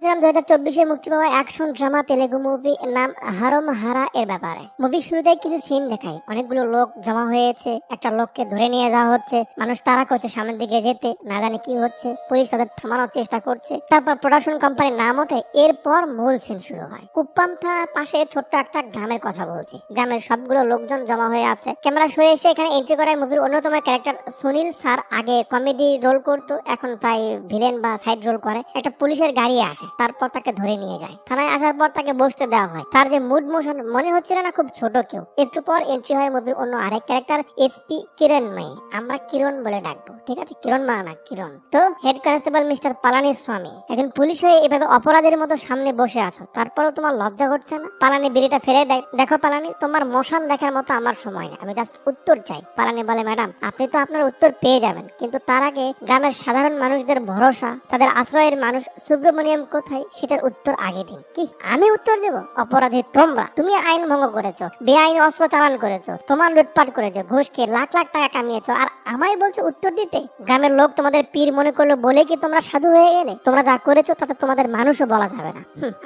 2024-এ মুক্তি পাওয়া action drama Telugu movie নাম হারম হারা এর ব্যাপারে। মুভির শুরুতে কিছু সিন দেখায়, অনেকগুলো লোক জমা হয়েছে, একটা লোককে ধরে নিয়ে যাওয়া হচ্ছে, মানুষ তাড়া করছে সামনের দিকে যেতে, না জানে কি হচ্ছে, পুলিশ তাদের থামানোর চেষ্টা করছে। তারপর প্রোডাকশন কোম্পানির নাম ওঠে, এরপর মূল সিন শুরু হয়। কুপ্পাম থানার পাশে ছোট্ট একটা গ্রামের কথা বলছি। গ্রামের সবগুলো লোকজন জমা হয়ে আছে। ক্যামেরা সরে এসে এখানে এন্ট্রি করায় মুভির অন্যতম ক্যারেক্টার সুনীল স্যার। আগে কমেডি রোল করতো, এখন প্রায় ভিলেন বা সাইড রোল করে। একটা পুলিশের গাড়ি আসে, তারপর তাকে ধরে নিয়ে যায়। থানায় আসার পর তাকে বসতে দেওয়া হয়। তার যে মুড মোশন মনে হচ্ছিল না খুব ছোট কেউ। একটু পর এন্ট্রি হয় মুভির অন্য আরেক ক্যারেক্টার এসপি কিরণময়ী। আমরা কিরণ বলে ডাকবো, ঠিক আছে? কিরণ না কিরণ। তো হেড কনস্টেবল মিস্টার পালানি স্বামী, এখন পুলিশ হয়ে এভাবে অপরাধের মতো সামনে বসে আছো, তারপরও তোমার লজ্জা করছে না? পালানি বিড়িটা ফেলে দেখো পালানি, তোমার মোশন দেখার মতো আমার সময় নেই, আমি জাস্ট উত্তর চাই। পালানি বলে, ম্যাডাম আপনি তো আপনার উত্তর পেয়ে যাবেন, কিন্তু তার আগে গ্রামের সাধারণ মানুষদের ভরসা, তাদের আশ্রয়ের মানুষ সুব্রমণিয়াম কোথায়, সেটার উত্তর আগে দিন। কি আমি উত্তর দেব? অপরাধী তোমরা। তুমি আইন ভঙ্গ করেছো, বেআইনি অস্ত্র চালান করেছো, প্রমাণ লুটপাট করেছো, ঘুষ খেয়ে লাখ লাখ টাকা কামিয়েছো, আর আমায় বলছো উত্তর দিতে? গ্রামের লোক তোমাদের পীর মনে করলো বলে কি তোমরা সাধু হয়ে গেলে? তোমরা যা করেছো তাতে তোমাদের মানুষও বলা যাবে না।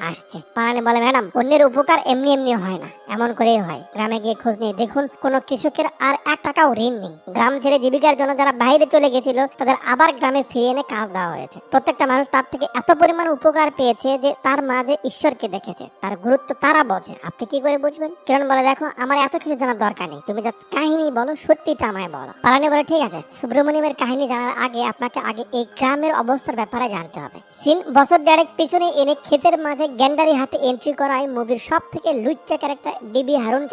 আসছে পালানি বলে, ম্যাডাম অন্যের উপকার এমনি এমনি হয় না, এমন করেই হয়। গ্রামে গিয়ে খোঁজ নিয়ে দেখুন, কোন কৃষকের আর 1 টাকাও ঋণ নেই। গ্রাম ছেড়ে জীবিকার জন্য যারা বাইরে চলে গেছিল তাদের আবার গ্রামে ফিরিয়ে এনে কাজ দেওয়া হয়েছে। প্রত্যেকটা মানুষ তার থেকে এত পরিমাণ উপকার পেয়েছে যে তার মাঝে ঈশ্বরকে দেখেছে, তার গুরুত্ব তারা বোঝে। আপনি কি করে বুঝবেন? কিরণ বলে, দেখো আমার এত কিছু জানার দরকার নেই, তুমি যা কাহিনী বলো সত্যিটা আমায় বলো। পালানি বলে, ঠিক আছে, সুব্রমণিয়ামের কাহিনী জানার আগে আপনাকে আগে এই গ্রামের অবস্থার ব্যাপারে জানতে হবে। সিন বছর ডাইরেক্ট পিছনে এনে ক্ষেতের মাঝে গ্যান্ডারি হাতে এন্ট্রি করায় মুভির সব থেকে লুচ্চা ক্যারেক্টার ডিবি হারুন,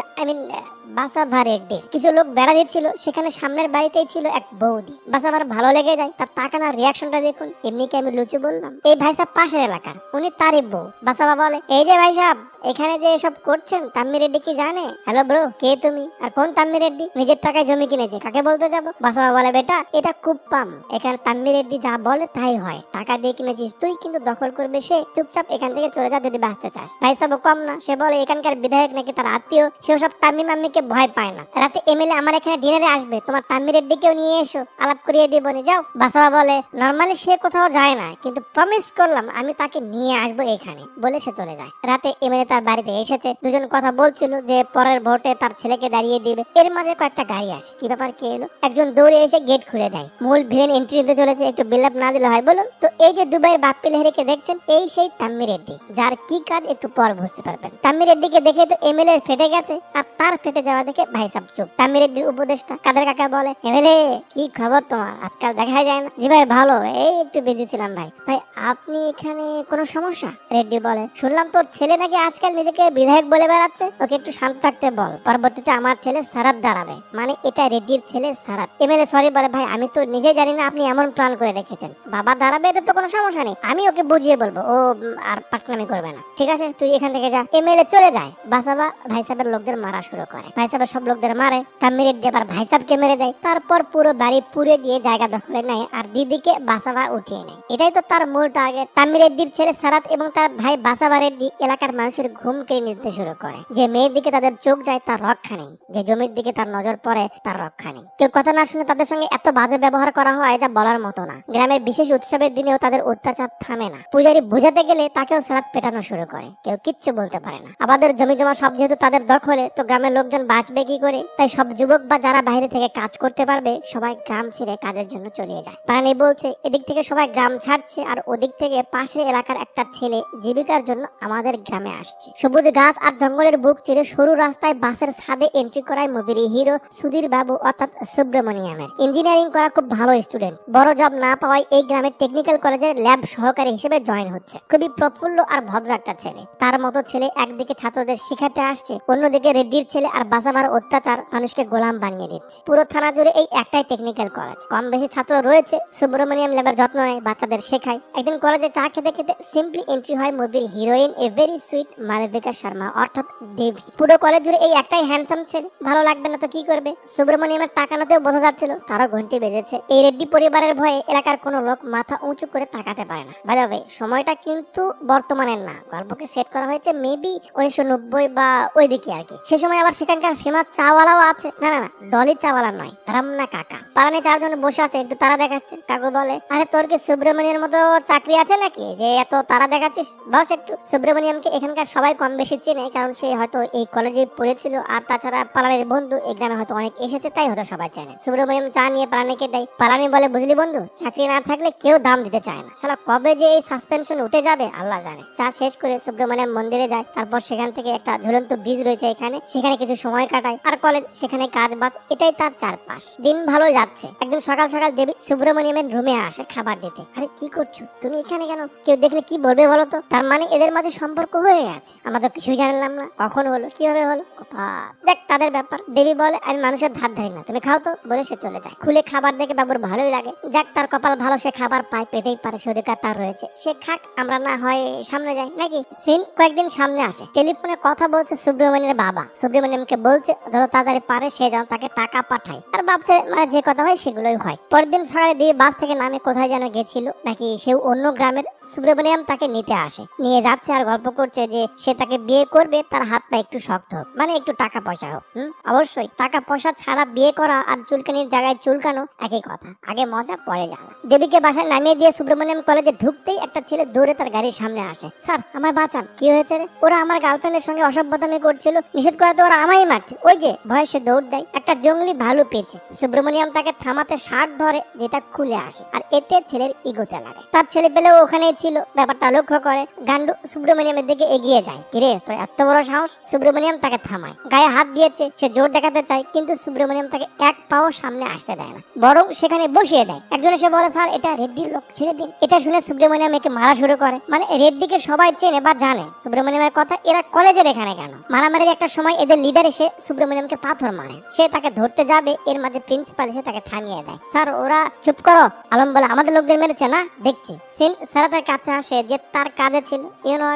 বাসাভা রেড্ডির। কিছু লোক বেড়া দিচ্ছিল, সেখানে সামনের বাড়িতেই ছিল এক বৌদি। বাসাভার ভালো লেগে যায়, তার তাকানোর রিয়াকশনটা দেখুন। এমনি কি আমি লুচু বললাম? এই ভাই সাহেব পাশের এলাকার, উনি তারই বউ। বাসাভা বলে, এই যে ভাই সাহেব এখানে যে এসব করছেন তাম্মি রেড্ডি কি জানে? হ্যালো ব্রো, কে তুমি? আর কোন তাম্মি রেড্ডি? নিজের টাকায় জমি কিনেছে, কাকে বলতে যাবো? বাসাভা বলে, বেটা এটা কুপ্পাম, এখানে তাম্মি রেড্ডি যা বলে তাই হয়। টাকা দিয়ে কিনেছিস তুই, কিন্তু দখল করবে সে। চুপচাপ এখান থেকে চলে যা যদি বাঁচতে চাস। ভাই সাহেব কম না, সে বলে এখানকার বিধায়ক নাকি তার আত্মীয়, সে সব তাম্মি মাম্মিকে ভয় পায় না। রাতে এমএলএ আমার এখানে ডিনারে আসবে, তোমার তাম্মি রেড্ডিকেও নিয়ে এসো, আলাপ করিয়ে দিব নি, যাও। বাসাভা বলে, নরমালি সে কোথাও যায় না, কিন্তু প্রমিস করলাম আমি তাকে নিয়ে আসবো এখানে, বলে সে চলে যায়। রাতে এমএলএ তার বাড়িতে এসেছে, দুজন কথা বলছিল যে পরের ভোটে তার ছেলেকে দাঁড়িয়ে দিবে। এর মাঝে কয়েকটা গাড়ি আসে। কি ব্যাপার, কে এলো? একজন দৌড়ে এসে গেট খুলে দেয়। মূল ভিলেন এন্ট্রি দিতে চলেছে, একটু বিল্ড আপ না দিলে হয় বলুন? তো এই যে দুবাইয়ের বাপ্পি লেহারিকে দেখছেন, এই সেই তাম্মি রেড্ডি, যার কি কাজ একটু পর বুঝতে পারবেন। তাম্মি রেড্ডিকে দেখে তো এমএলএ ফেটে গেছে, আর তার ফেটে যাওয়া দেখে ভাই সাহেব চুপ। তাম্মি রেড্ডির উপদেষ্টা কাদের কাকা বলে, এমএলএ কি খবর তোমার, আজকাল দেখা যায় না? জি ভাই ভালো, এই একটু বিজি ছিলাম। ভাই ভাই আপনি এখানে কোনো সমস্যা? রেড্ডি বলে, শুনলাম তোর ছেলে নাকি আজকাল নিজেকে বিধায়ক বলে বেড়াচ্ছে, ওকে একটু শান্ত থাকতে বল, পরবর্তীতে আমার ছেলে সারাত দাঁড়াবে। মানে এটা রেড্ডির ছেলে সারাত। এমএলএ সরি বলে, ভাই আমি তো নিজে জানি না আপনি এমন প্ল্যান করে রেখেছেন। বাবা দাঁড়াবে, এতে তো কোনো সমস্যা নেই, আমি ওকে বুঝিয়ে বলবো, ও আর পাকনামি করবে না। ঠিক আছে তুই এখান থেকে যা। এমএলএ চলে যায়। বাসাবা ভাই সাহেবের লোকদের মারা শুরু করে। ভাই সাহেবের সব লোকদের মারে, তাম্মি রেড্ডি আবার ভাই সাহেবকে মেরে দেয়। তারপর পুরো বাড়ি পুড়ে দিয়ে জায়গা দখলে নেয় আর দিদিকে বাসাবা উঠিয়ে নেয়। এটাই তো তার মূল টার্গেট। তাম্মি রেড্ডির ছেলে সারাত এবং তার ভাই বাসাবা রেড্ডি এলাকার মানুষের ঘুম কেড়ে নিতে শুরু করে। যে মেয়ের দিকে তাদের চোখ যায় তার রক্ষা নেই, যে জমির দিকে তার নজর পড়ে তার রক্ষা নেই। কেউ কথা না শুনে তাদের সঙ্গে এত বাজে ব্যবহার করা হয় যা বলার মতো না। গ্রামের বিশেষ উৎসবের দিনেও তাদের অত্যাচার থামে না। পূজারি বোঝাতে গেলে তাকেও সারাত পেটানো শুরু করে, কেউ কিচ্ছু বলতে পারে না। আমাদের জমি জমা সব যেহেতু তাদের দখলে, তো গ্রামের লোকজন বাঁচবে কি করে? তাই সব যুবক বা যারা বাইরে থেকে কাজ করতে পারবে সবাই গ্রাম ছেড়ে কাজের জন্য চলে যায়। পানি বলছে, এদিক থেকে সবাই গ্রাম ছাড়ছে আর ওদিক থেকে পাশের এলাকার একটা ছেলে জীবিকার জন্য আমাদের গ্রামে আসছে। সবুজ গাছ আর জঙ্গলের বুক চিরে সরু রাস্তায় বাসের ছাদে এন্ট্রি করায় মুভির হিরো সুধীর বাবু অর্থাৎ সুব্রমণিয়ামের। ইঞ্জিনিয়ারিং করা খুব ভালো স্টুডেন্ট, বড় জব না পাওয়ায় এই গ্রামের টেকনিক্যাল কলেজের ল্যাব সহকারী হিসেবে জয়েন হচ্ছে। খুবই প্রফুল্ল আর ভদ্র একটা ছেলে। তার মতো ছেলে একদিকে ছাত্রদের শিখাতে আসছে, অন্যদিকে রেড্ডির ছেলে আর বাসাবার অত্যাচার মানুষকে গোলাম বানিয়ে দিচ্ছে। পুরো থানা জুড়ে এই একটাই টেকনিক্যাল কলেজ, কম বেশি ছাত্র রয়েছে। সুব্রমণিয়াম ল্যাবের যত্ন নেয়, বাচ্চাদের শেখায়। একদিন কলেজে চা খেতে খেতে সিম্পলি এন্ট্রি হয় মুভির heroine a very sweet Malvika Sharma অর্থাৎ দেবী। পুরো কলেজ জুড়ে এই একটাই হ্যান্ডসাম ছেলে, ভালো লাগবে না তো কি করবে? সুব্রমণিয়ামের তাকানোতেও বোঝা যাচ্ছিল তারও ঘন্টি বেজেছে। এই রেড্ডি পরিবারের ভয়ে এলাকার কোনো লোক মাথা উঁচু করে তাকাতে পারে না। ভাই সময়টা কিন্তু বর্তমানের না, গল্পকে সেট করা হয়েছে মেবি 1990 বা ওই দিকে আর কি। সে সময় আবার সেখানে এখানকার ফেমাস চাওয়ালাও আছে। না না না, ডলি চাওয়ালা নয়, রামনা কাকা। পালানি চারজন বসে আছে, একটু তারা দেখাচ্ছে। কাকু বলে, আরে তোর কি সুব্রমণিয়ার মতো চাকরি আছে নাকি যে এত তারা দেখাচ্ছিস? বস একটু। সুব্রমণিয়ামকে এখানকার সবাই কম বেশি চেনে, কারণ সে হয়তো এই কলেজে পড়েছিল, আর তাছাড়া পালানির বন্ধু এই গ্রামে হয়তো অনেক এসেছে, তাই হয়তো সবাই চেনে। সুব্রমণিয়াম চা নিয়ে পালানিকে দেয়। পালানি বলে, বুঝলি বন্ধু, চাকরি না থাকলে কেউ দাম দিতে চায় না। শালা কবে যে এই সাসপেনশন উঠে যাবে আল্লাহ জানে। চা শেষ করে সুব্রমণিয়াম মন্দিরে যায়। তারপর সেখান থেকে একটা ঝুলন্ত ব্রিজ রয়েছে এখানে, সেখানে কিছু সময় কাটায়। আর কলেজ, সেখানে কাজ বাজ, এটাই তার চারপাশ। দিন ভালো যাচ্ছে। একদিন সকাল সকাল দেবী সুব্রমণিয়ামের রুমে আসে খাবার দিতে। আরে কি করছো তুমি এখানে কেন? কেউ দেখলে কি বলবে বলো তো? তার মানে এদের মাঝে সম্পর্ক হয়ে গেছে। আমরা তো কিছুই জানলাম না, কখন হলো, কিভাবে হলো। দেখ তাদের ব্যাপার। দেবী বলে, আমি মানুষের ধার ধারি না, তুমি খাও তো, বলে সে চলে যায়। খুলে খাবার দেখে বাবুর ভালোই লাগে। যাক, তার কপাল ভালো, সে খাবার পায়, পেতেই পারে, সে অধিকার তার রয়েছে। সে খাক, আমরা না হয় সামনে যাই নাকি। সিন কয়েকদিন সামনে আসে। টেলিফোনে কথা বলছে সুব্রমণিয়ামের বাবা। সুব্রমণিয়ামকে বলছে যত তাড়াতাড়ি পারে সে যেন তাকে টাকা পাঠায়। আর ভাবছে মানে যে কথা হয় সেগুলোই হয়। পরের দিন সকালে দিয়ে বাস থেকে নামে কোথায় যেন গেছিল, নাকি সেও অন্য গ্রামের। সুব্রমণিয়াম তাকে নিতে আসে, নিয়ে যাচ্ছে আর গল্প করছে যে সে তাকে বিয়ে করবে, তার হাত পা একটু শক্ত হোক, মানে একটু টাকা পয়সা হোক। অবশ্যই টাকা পয়সা ছাড়া বিয়ে করা আর চুলকানির জায়গায় চুলকানো একই কথা। আগে মজা পরে জ্বালা। দেবীকে বাসায় নামিয়ে দিয়ে সুব্রমণিয়াম কলেজে ঢুকতেই একটা ছেলে দৌড়ে তার গাড়ির সামনে আসে। স্যার আমায় বাঁচান। কি হয়েছে রে? ওরা আমার গার্লফ্রেন্ডের সঙ্গে অসভ্যতামি করছিল, নিষেধ করাতে ওরা আমায় মারছে। ওই যে ভয়ে সে দৌড় দেয়। একটা জঙ্গলি ভালু পেয়েছে। সুব্রমণিয়াম তাকে থামাতে শার্ট ধরে, যেটা খুলে আসে, আর এতে ছেলের ইগোতে লাগে। তার ছেলে পেলেও ওখানেই ছিল, ব্যাপারটা লক্ষ্য করে গান্ডু সুব্রমণিয়ামের দিকে এগিয়ে যায়। কিরে তোর এত বড় সাহস? সুব্রমণিয়াম তাকে থামায়। গায়ে হাত দিয়েছে, সে জোর দেখাতে চায়, কিন্তু সুব্রমণিয়াম তাকে এক পাও সামনে আসতে দেয় না, বরং সেখানে বসিয়ে দেয়। একজন এসে বলে, স্যার এটা রেড্ডির লোক, ছেড়ে দিন। এটা শুনে সুব্রমণিয়াম একে মারা শুরু করে। মানে রেড্ডিকে সবাই চেনে বা জানে। সুব্রমণিয়ামের কথা, এরা কলেজের এখানে কেন? মারামারির একটা সময় এদের লিডার এসে সুব্রমণিয়ামকে পাথর মারে। সে তাকে ধরতে যাবে, এর মাঝে প্রিন্সিপাল এসে তাকে থামিয়ে দেয়। স্যার ওরা চুপ করো। আলম বলে, আমাদের লোকদের মেরেছে না, দেখছি। সিন স্যার তার কাছে আসে, যে তার কাজে ছিল।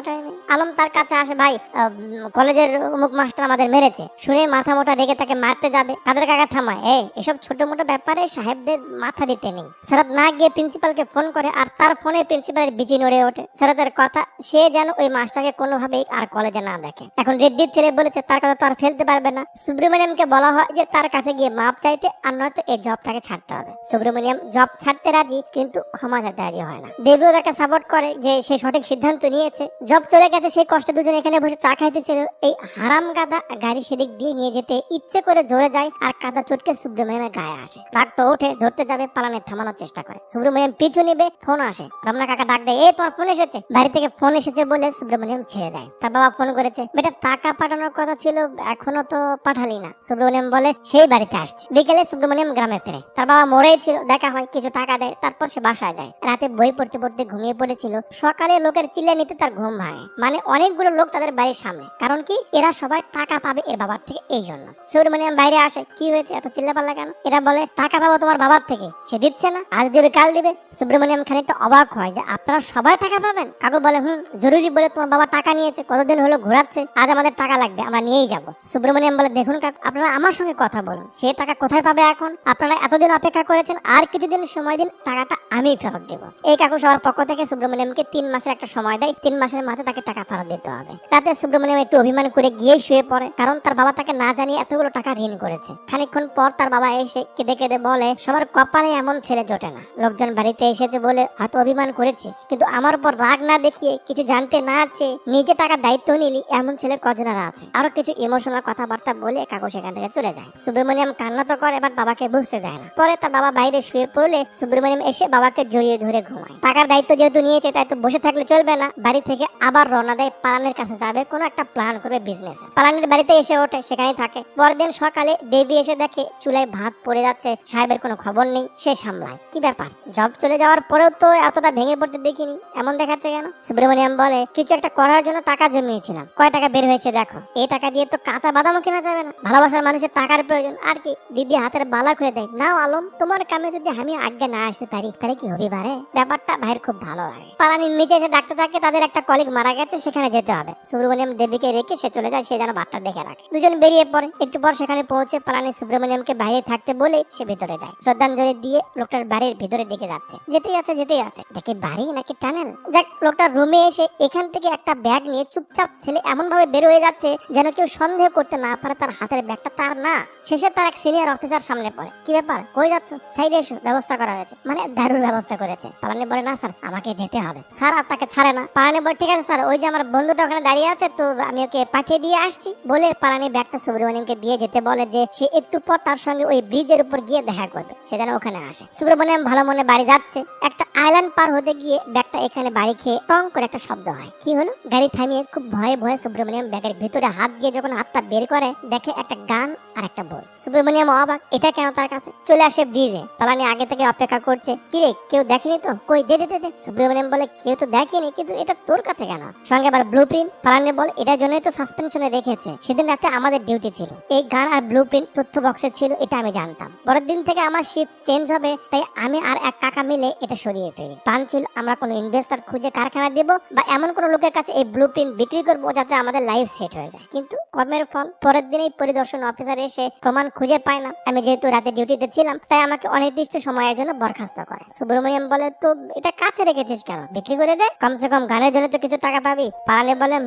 আলম তার কাছে আসে, ভাই কলেজের অমুক মাস্টার আমাদের মেরেছে। শুনে মাথা মোটা রেগে তাকে মারতে যাবে। কাদের কাকা থামায়, এসব ছোট মোটো ব্যাপারে সাহেবদের মাথা দিতে নেই। স্যার না গিয়ে প্রিন্সিপালকে ফোন করে, আর তার ফোনে প্রিন্সিপালের বিচি নড়ে ওঠে। স্যারের কথা, সে যেন ওই মাস্টারকে কোনোভাবেই আর কলেজে না দেখে। এখন রেড্ডির ছেলে বলেছে তার কথা তো আর ফেলতে পারবে না। সুব্রমণিয়ামকে বলা হয় যে তার কাছে গিয়ে মাপ চাইতে, আর নয়তো এই জব তাকে ছাড়তে হবে। সুব্রমণিয়াম জব ছাড়তে রাজি, কিন্তু ক্ষমা চাইতে রাজি হয় না। দেবীও তাকে সাপোর্ট করে যে সে সঠিক সিদ্ধান্ত নিয়েছে। জব চলে গেছে, সেই কষ্টে দুজন এখানে বসে চা খাইতেছিল। এই হারাম গাদা গাড়ি সেদিক দিয়ে নিয়ে যেতে ইচ্ছে করে জোরে যায়, আর কাদা চটকে সুব্রমণিয়ামের গায়ে আসে। রাগ তো ওঠে, ধরতে যাবে, পালানে থামানোর চেষ্টা করে। সুব্রমণিয়াম পিছু নিবে, ফোন আসে। রমনা কাকা ডাক দেয়, তোমার ফোন এসেছে। বাড়ি থেকে ফোন এসেছে বলে সুব্রমণিয়াম ছেড়ে দেয়। তার বাবা ফোন করেছে, বেটা টাকা পাঠানোর কথা ছিল, এখনো তো পাঠালি না। সুব্রমণিয়াম বলে সেই বাড়িতে আসছে। বিকেলে সুব্রমণিয়াম গ্রামে ফেরে। তার বাবা মরেই ছিল, দেখা হয়, কিছু টাকা দেয়, তারপর সে বাসায় যায়। রাতে বই পড়তে পড়তে ঘুমিয়ে পড়েছিল। সকালে লোকের চিল্লা নিতে তার ঘুম ভাঙে। মানে অনেকগুলো লোক তাদের বাড়ির সামনে। কারণ কি, এরা সবাই টাকা পাবে এর বাবার থেকে, এই জন্য। সুব্রমণিয়াম বাইরে আসে, কি হয়েছে এত চিল্লাপাল্লা কেন? এরা বলে টাকা পাবো তোমার বাবার থেকে, সে দিচ্ছে না, আজ দেবে কাল দিবে। সুব্রমণিয়াম খানিকটা অবাক হয় যে আপনারা সবাই টাকা পাবেন। কাকু বলে, জরুরি বলে তোমার বাবা টাকা নিয়েছে, কতদিন হলো ঘোরাচ্ছে, আজ আমাদের টাকা লাগবে, আমরা নিয়েই যাবো। সুব্রমণিয়াম বলে, দেখুন কাকু, আপনারা আমার সঙ্গে কথা বলুন, সে টাকা কোথায় পাবে এখন? আপনারা এতদিন অপেক্ষা করেছেন, আর কিছুদিন সময় দিন, টাকাটা আমি ফেরত দেবো। এই কাকু সবার পক্ষ থেকে সুব্রমণিয়ামকে 3 মাসের একটা সময় দেয়। 3 মাসের মাঝে তাকে টাকা ফেরত দিতে হবে। রাতে সুব্রমণিয়াম একটু অভিমান করে গিয়ে শুয়ে পড়ে, কারণ তার বাবা তাকে না জানিয়ে এতগুলো টাকা ঋণ করেছে। খানিকক্ষণ পর তার বাবা এসে কেঁদে কেঁদে বলে, সবার কপালে এমন ছেলে জোটে না। লোকজন বাড়িতে এসেছে বলে হয়তো অভিমান করেছিস, কিন্তু আমার উপর রাগ না দেখিয়ে, কিছু জানতে না চেয়ে নিজে টাকার দায়িত্ব নিলি, এমন ছেলে কজনারা আছে। আরো কিছু ইমোশনাল কথাবার্তা বলে কাকু সেখান থেকে চলে যায়। সুব্রমণিয়াম কান্না তো করে, বাট বাবাকে বুঝতে দেয় না। পরে তার বাবা বাইরে শুয়ে পড়লে সুব্রমণিয়াম এসে বাবাকে জড়িয়ে ধরে ঘুমায়। টাকার দায়িত্ব যেহেতু নিয়েছে, তাই তো বসে থাকলে চলবে না। বাড়ি থেকে আবার রওনা দেয়, পালানের কাছে যাবে, কোনো একটা প্ল্যান করবে বিজনেস। পালানের বাড়িতে এসে ওঠে, সেখানেই থাকে। পরের দিন সকালে দেবী এসে দেখে চুলায় ভাত পড়ে যাচ্ছে, সাহেবের কোনো খবর নেই। সে সামলায়, কি ব্যাপার, জব চলে যাওয়ার পরেও তো এতটা ভেঙে পড়তে দেখিনি, এমন দেখাচ্ছে কেন? সুব্রমণিয়াম বলে, কিছু একটা করার জন্য টাকা জমিয়েছিলাম, কয় টাকা বের হয়েছে দেখো। এই টাকা দিয়ে তো কাঁচা বাদামও কেনা যাবে না। ভালোবাসার মানুষের টাকার প্রয়োজন, আর কি। দিদি হাতের বালা খুলে দেয়, নাও আলম, তোমার কামে যদি আমি আজ্ঞা না আসতে পারি, তাহলে কি হবে বারে? ব্যাপারটা ভাইয়ের খুব ভালো লাগে। পালানির নিচে এসে ডাকতে থাকে, তাদের একটা কলিগ মারা গেছে, সেখানে যেতে হবে। সুব্রমণিয়াম দেবীকে রেখে সে চলে যায়, সে যেন বাটটা দেখে রাখে। দুজন বেরিয়ে পড়ে। একটু পর সেখানে পৌঁছে পালানি সুব্রমণিয়ামকে বাইরে থাকতে বলে সে ভিতরে যায়। শ্রদ্ধাঞ্জলি দিয়ে লোকটার বাড়ির ভিতরে দিকে যাচ্ছে। যেতেই আছে। এটা কি বাড়ি নাকি টানেল? যাক, লোকটার রুমে এসে এখান থেকে একটা ব্যাগ নিয়ে চুপচাপ ছেলে এমন ভাবে বের হয়ে যাচ্ছে যেন কেউ সন্দেহ করতে করতে না পারে তার হাতের ব্যাগটা তার না। শেষে তার এক সিনিয়র অফিসার সামনে পড়ে, কি ব্যাপার, কই যাচ্ছ, সাইডে এসো, ব্যবস্থা করা হয়েছে। মানে দারুণ ব্যবস্থা করেছে। পালানি বলে, না স্যার আমাকে যেতে হবে। স্যার আর তাকে ছাড়ে না। পালানি বলে, ঠিক আছে স্যার, ওই যে আমার বন্ধুটা ওখানে দাঁড়িয়ে আছে, তো আমি ওকে পাঠিয়ে দিয়ে আসছি। বলে পালানি ব্যাগটা সুব্রমণিয়ামকে দিয়ে যেতে বলে যে সে একটু পর তার সঙ্গে ওই ব্রিজের উপর গিয়ে দেখা করবে, সে যেন ওখানে আসে। সুব্রমণিয়াম ভালো মনে বাড়ি যাচ্ছে। একটা আইল্যান্ড পার হতে গিয়ে ব্যাগটা এখানে বাড়ি খেয়ে টং করে একটা শব্দ হয়। কি হলো? গাড়ি থামিয়ে খুব ভয়ে ভয়ে সুব্রমণিয়াম ব্যাগের ভিতরে হাত দিয়ে যখন হাতটা বের করে, দেখে একটা গান আর একটা বই। সুব্রমণিয়াম অবাক, এটা কেন তার কাছে। চলে আসে ব্রিজে। পালানি আগে থেকে অপেক্ষা করছে। কিরে, কেউ দেখেনি তো? কই, দে দে দে। সুব্রমণিয়াম বলে, কেউ তো দেখেনি, কিন্তু এটা তোর কাছে কেন? সঙ্গে আবার ব্লুপ্রিন্ট। পালানি বলে, এটার জন্যই তো সাসপেনশনে রেখেছে, সেদিন রাতে আমাদের ডিউটি ছিল। এই গান আর ব্লুপ্রিন্ট তথ্য বক্সে ছিল, এটা আমি জানতাম। পরের দিন থেকে আমার শিফট চেঞ্জ হবে, তাই আমি আর এক কাকা মিলে এটা সরিয়ে ফেলি। প্ল্যান ছিল আমরা কোনো ইনভেস্টর খুঁজে কারখানা দেব বা এমন কোনো লোকের কাছে এই ব্লুপ্রিন্ট বিক্রি করবো যাতে আমাদের লাইফ সেট হয়ে যায়। কিন্তু কর্মের ফল, পরের দিনেই পরিদর্শন অফিসার এসে প্রমাণ খুঁজে পায় না। আমি যেহেতু রাতে ডিউটিতে ছিলাম, তাই আমাকে অনির্দিষ্ট সময়ের জন্য বরখাস্ত করে। সুব্রমণিয়াম বলে, তো এটা কাছে রেখেছিস কেন? বিক্রি করে দে, কমসে কম গানের জন্য তো কিছু টাকা পাবি। পালানি বলে,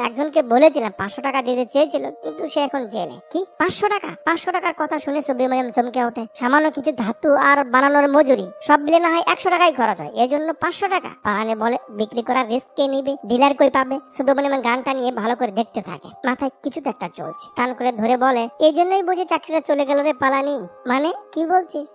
একজনকে বলেছিলাম 500 টাকা দিতে চেয়েছিল, কিন্তু সে এখন জেলে। কি 500 টাকা? 500 টাকার কথা শুনে সুব্রমণিয়াম চমকে ওঠে। সামান্য কিছু ধাতু আর বানানোর মজুরি সব মিলে না হয় 100 টাকাই খরচ হয়, এই জন্য 500 টাকা? পালানি বলে, বিক্রি করার রিস্ক কে নিবে? ডিলার কই পাবে? সুব্রমণিয়াম গানটা নিয়ে ভালো করে দেখতে থাকে। মাথায় কিছু তো একটা চলছে। টান করে ধরে বলে, এই জন্যই বুঝি চাকরিটা চলে গেল রে পালানি। মানে কি বলছিস?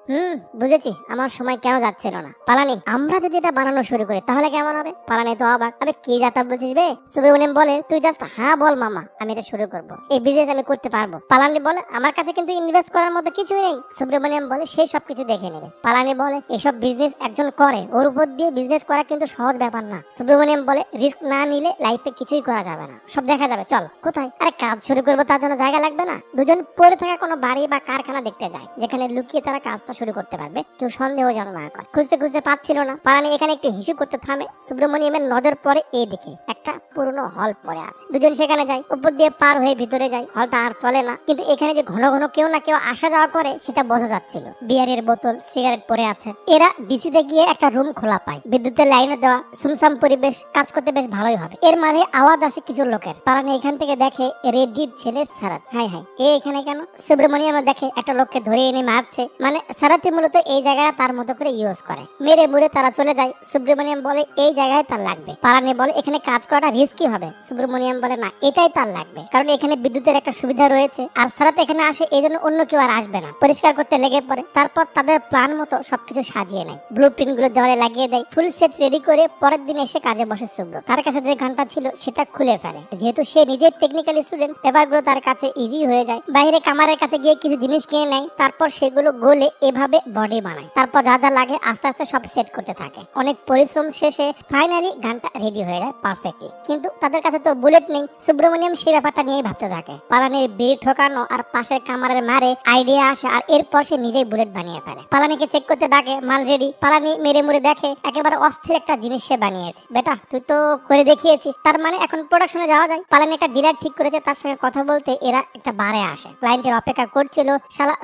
বুঝেছি, আমার সময় কেন যাচ্ছিল না। পালানি, আমরা যদি এটা বানানো শুরু করি তাহলে কেমন হবে? পালানি তো অবাক, আবে কি যাতা বলছিস বে? সুব্রমণিয়াম বলে, তুই জাস্ট হ্যাঁ বল মামা, আমি এটা শুরু করবো, এই বিজনেস আমি করতে পারবো। পালানি বলে, আমার কাছে কিন্তু ইনভেস্ট করার মতো কিছুই নেই। সুব্রমণিয়াম বলে, সেই সবকিছু দেখে নেবে। পালানি বলে, এসব বিজনেস একজন করে, ওর উপর দিয়ে বিজনেস করা কিন্তু সহজ ব্যাপার না। সুব্রমণিয়াম বলে, রিস্ক না নিলে লাইফে কিছুই করা যাবে না, সব দেখা যাবে, চল। কোথায়? আরে কাজ শুরু করবো, তার জন্য জায়গা লাগবে না? দুজন পড়ে থাকা কোনো বাড়ি বা কারখানা দেখতে যায়, যেখানে লুকিয়ে তারা কাজটা শুরু করতে পারবে, কেউ সন্দেহ যেন না করে। খুঁজতে খুঁজতে পাচ্ছিল না। পালানি এখানে একটু হিসু করতে থামে। সুব্রমণিয়ামের নজর পড়ে এই দিকে, একটা পুরনো হল পড়ে আছে। দুজন সেখানে যায়, উপর দিয়ে পার হয়ে ভিতরে যায়। হলটা আর চলে না, কিন্তু এখানে যে ঘন ঘন কেউ না কেউ আসা যাওয়া করে সেটা বোঝা যাচ্ছিল। বিয়ারের বোতল, সিগারেট পড়ে আছে। এরা ডিসিতে গিয়ে একটা রুম খোলা পায়, বিদ্যুতের লাইনে দেওয়া, সুমসাম পরিবেশ, কাজ করতে বেশ ভালোই হবে। এর মাঝে আওয়াজ আসে কিছু লোকের। পালানি এখান থেকে দেখে রেড্ডির ছেলে সারাত। হাই হাই, এ এখানে কেন? সুব্রমণিয়াম দেখে একটা লোককে ধরে এনে মারছে। মানে সারাতে মূলত এই জায়গাটা তার মতো করে ইউজ করে। মেরে মুড়ে তারা চলে যায়। সুব্রমণিয়াম বলে, এই জায়গায় তার লাগবে। পালানি বলে, এখানে কাজ করাটা রিস্কি হবে। সুব্রমণিয়াম বলে, না, এটাই তার লাগবে, কারণ এখানে বিদ্যুতের একটা সুবিধা রয়েছে, আর সারাত এখানে আসে, এই জন্য অন্য কেউ আর আসবে না। পরিষ্কার করতে লেগে পড়ে। তারপর তাদের প্ল্যান মতো সবকিছু সাজিয়ে নেয়, ব্লু প্রিন্ট গুলো দেওয়ালে লাগিয়ে দেয়, ফুল সেট রেডি করে পরের দিন এসে কাজে বসে সুব্র। তার কাছে যে গানটা ছিল সেটা খুলে ফেলে। যেহেতু সে নিজের টেকনিক্যাল স্টুডেন্ট, ব্যাপারগুলো তার কাছে ইজি হয়ে যায়। বাইরে কামারের কাছে গিয়ে কিছু জিনিস কিনে নেয়, তারপর সেগুলো গলে এভাবে বডি বানায়। তারপর যা যা লাগে আস্তে আস্তে সব সেট করতে থাকে। অনেক পরিশ্রম শেষে ফাইনালি গানটা রেডি হয়ে যায় পারফেক্টলি। কিন্তু তাদের কাছে তো বুলেট নেই। সুব্রমণিয়াম সেই ব্যাপারটা নিয়েই ভাবতে থাকে। পালানির বিড়ি ঠোকানো আর পাশের কামারের মারে আইডিয়া আসে, আর এরপর সে নিজেই বুলেট বানিয়ে ফেলে। পালানিকে চেক করতে ডাকে, মাল রেডি। পালানি মেরে মুড়ে দেখে একেবারে অস্থির একটা জিনিস সে বানিয়েছে। বেটা, তুই তো করে দেখিয়েছিস, তার মানে এখন প্রোডাকশনে যাওয়া যায়। পালানি একটা ডিলার ঠিক করেছে, তার সঙ্গে কথা বলতে এরা একটা বারে আসে। ক্লায়েন্টের অপেক্ষা করছিল,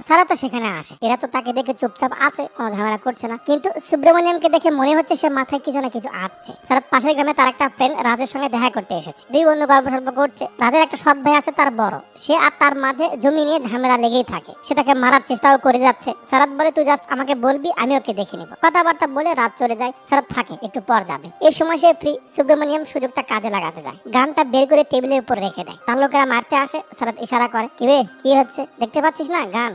সারা তো সেখানে আসে। এরা তো তাকে দেখে চুপচাপ আছে, কোনো ঝামেলা করছে না। কিন্তু সুব্রমণিয়ামকে দেখে মনে হচ্ছে সে মাথায় কিছু না কিছু আটছে। সারা পাশের গ্রামে তার একটা ফ্রেন্ড রাজের সঙ্গে দেখা করতে এসেছে। দুই বন্ধু গল্প সল্প করছে। রাজের একটা সৎ ভাই আছে, তার বড়। সে আর তার মাঝে জমি নিয়ে ঝামেলা লেগেই থাকে। সে তাকে মারার চেষ্টাও করে যাচ্ছে। সারাত বলে, তুই জাস্ট আমাকে বলবি, আমি ওকে দেখে নিব। কথাবার্তা বলে রাত চলে যায়। সারাত থাকে, একটু পর যাবে। এই সময় সে ফ্রি। সুব্রমণিয়াম সুযোগটা কাজে লাগাতে যায়। গানটা বের করে টেবিলের উপর রেখে দেয়। তার লোকেরা মারতে আসে। সারাত ইশারা করে, কি হচ্ছে, দেখতে পাচ্ছিস না গান?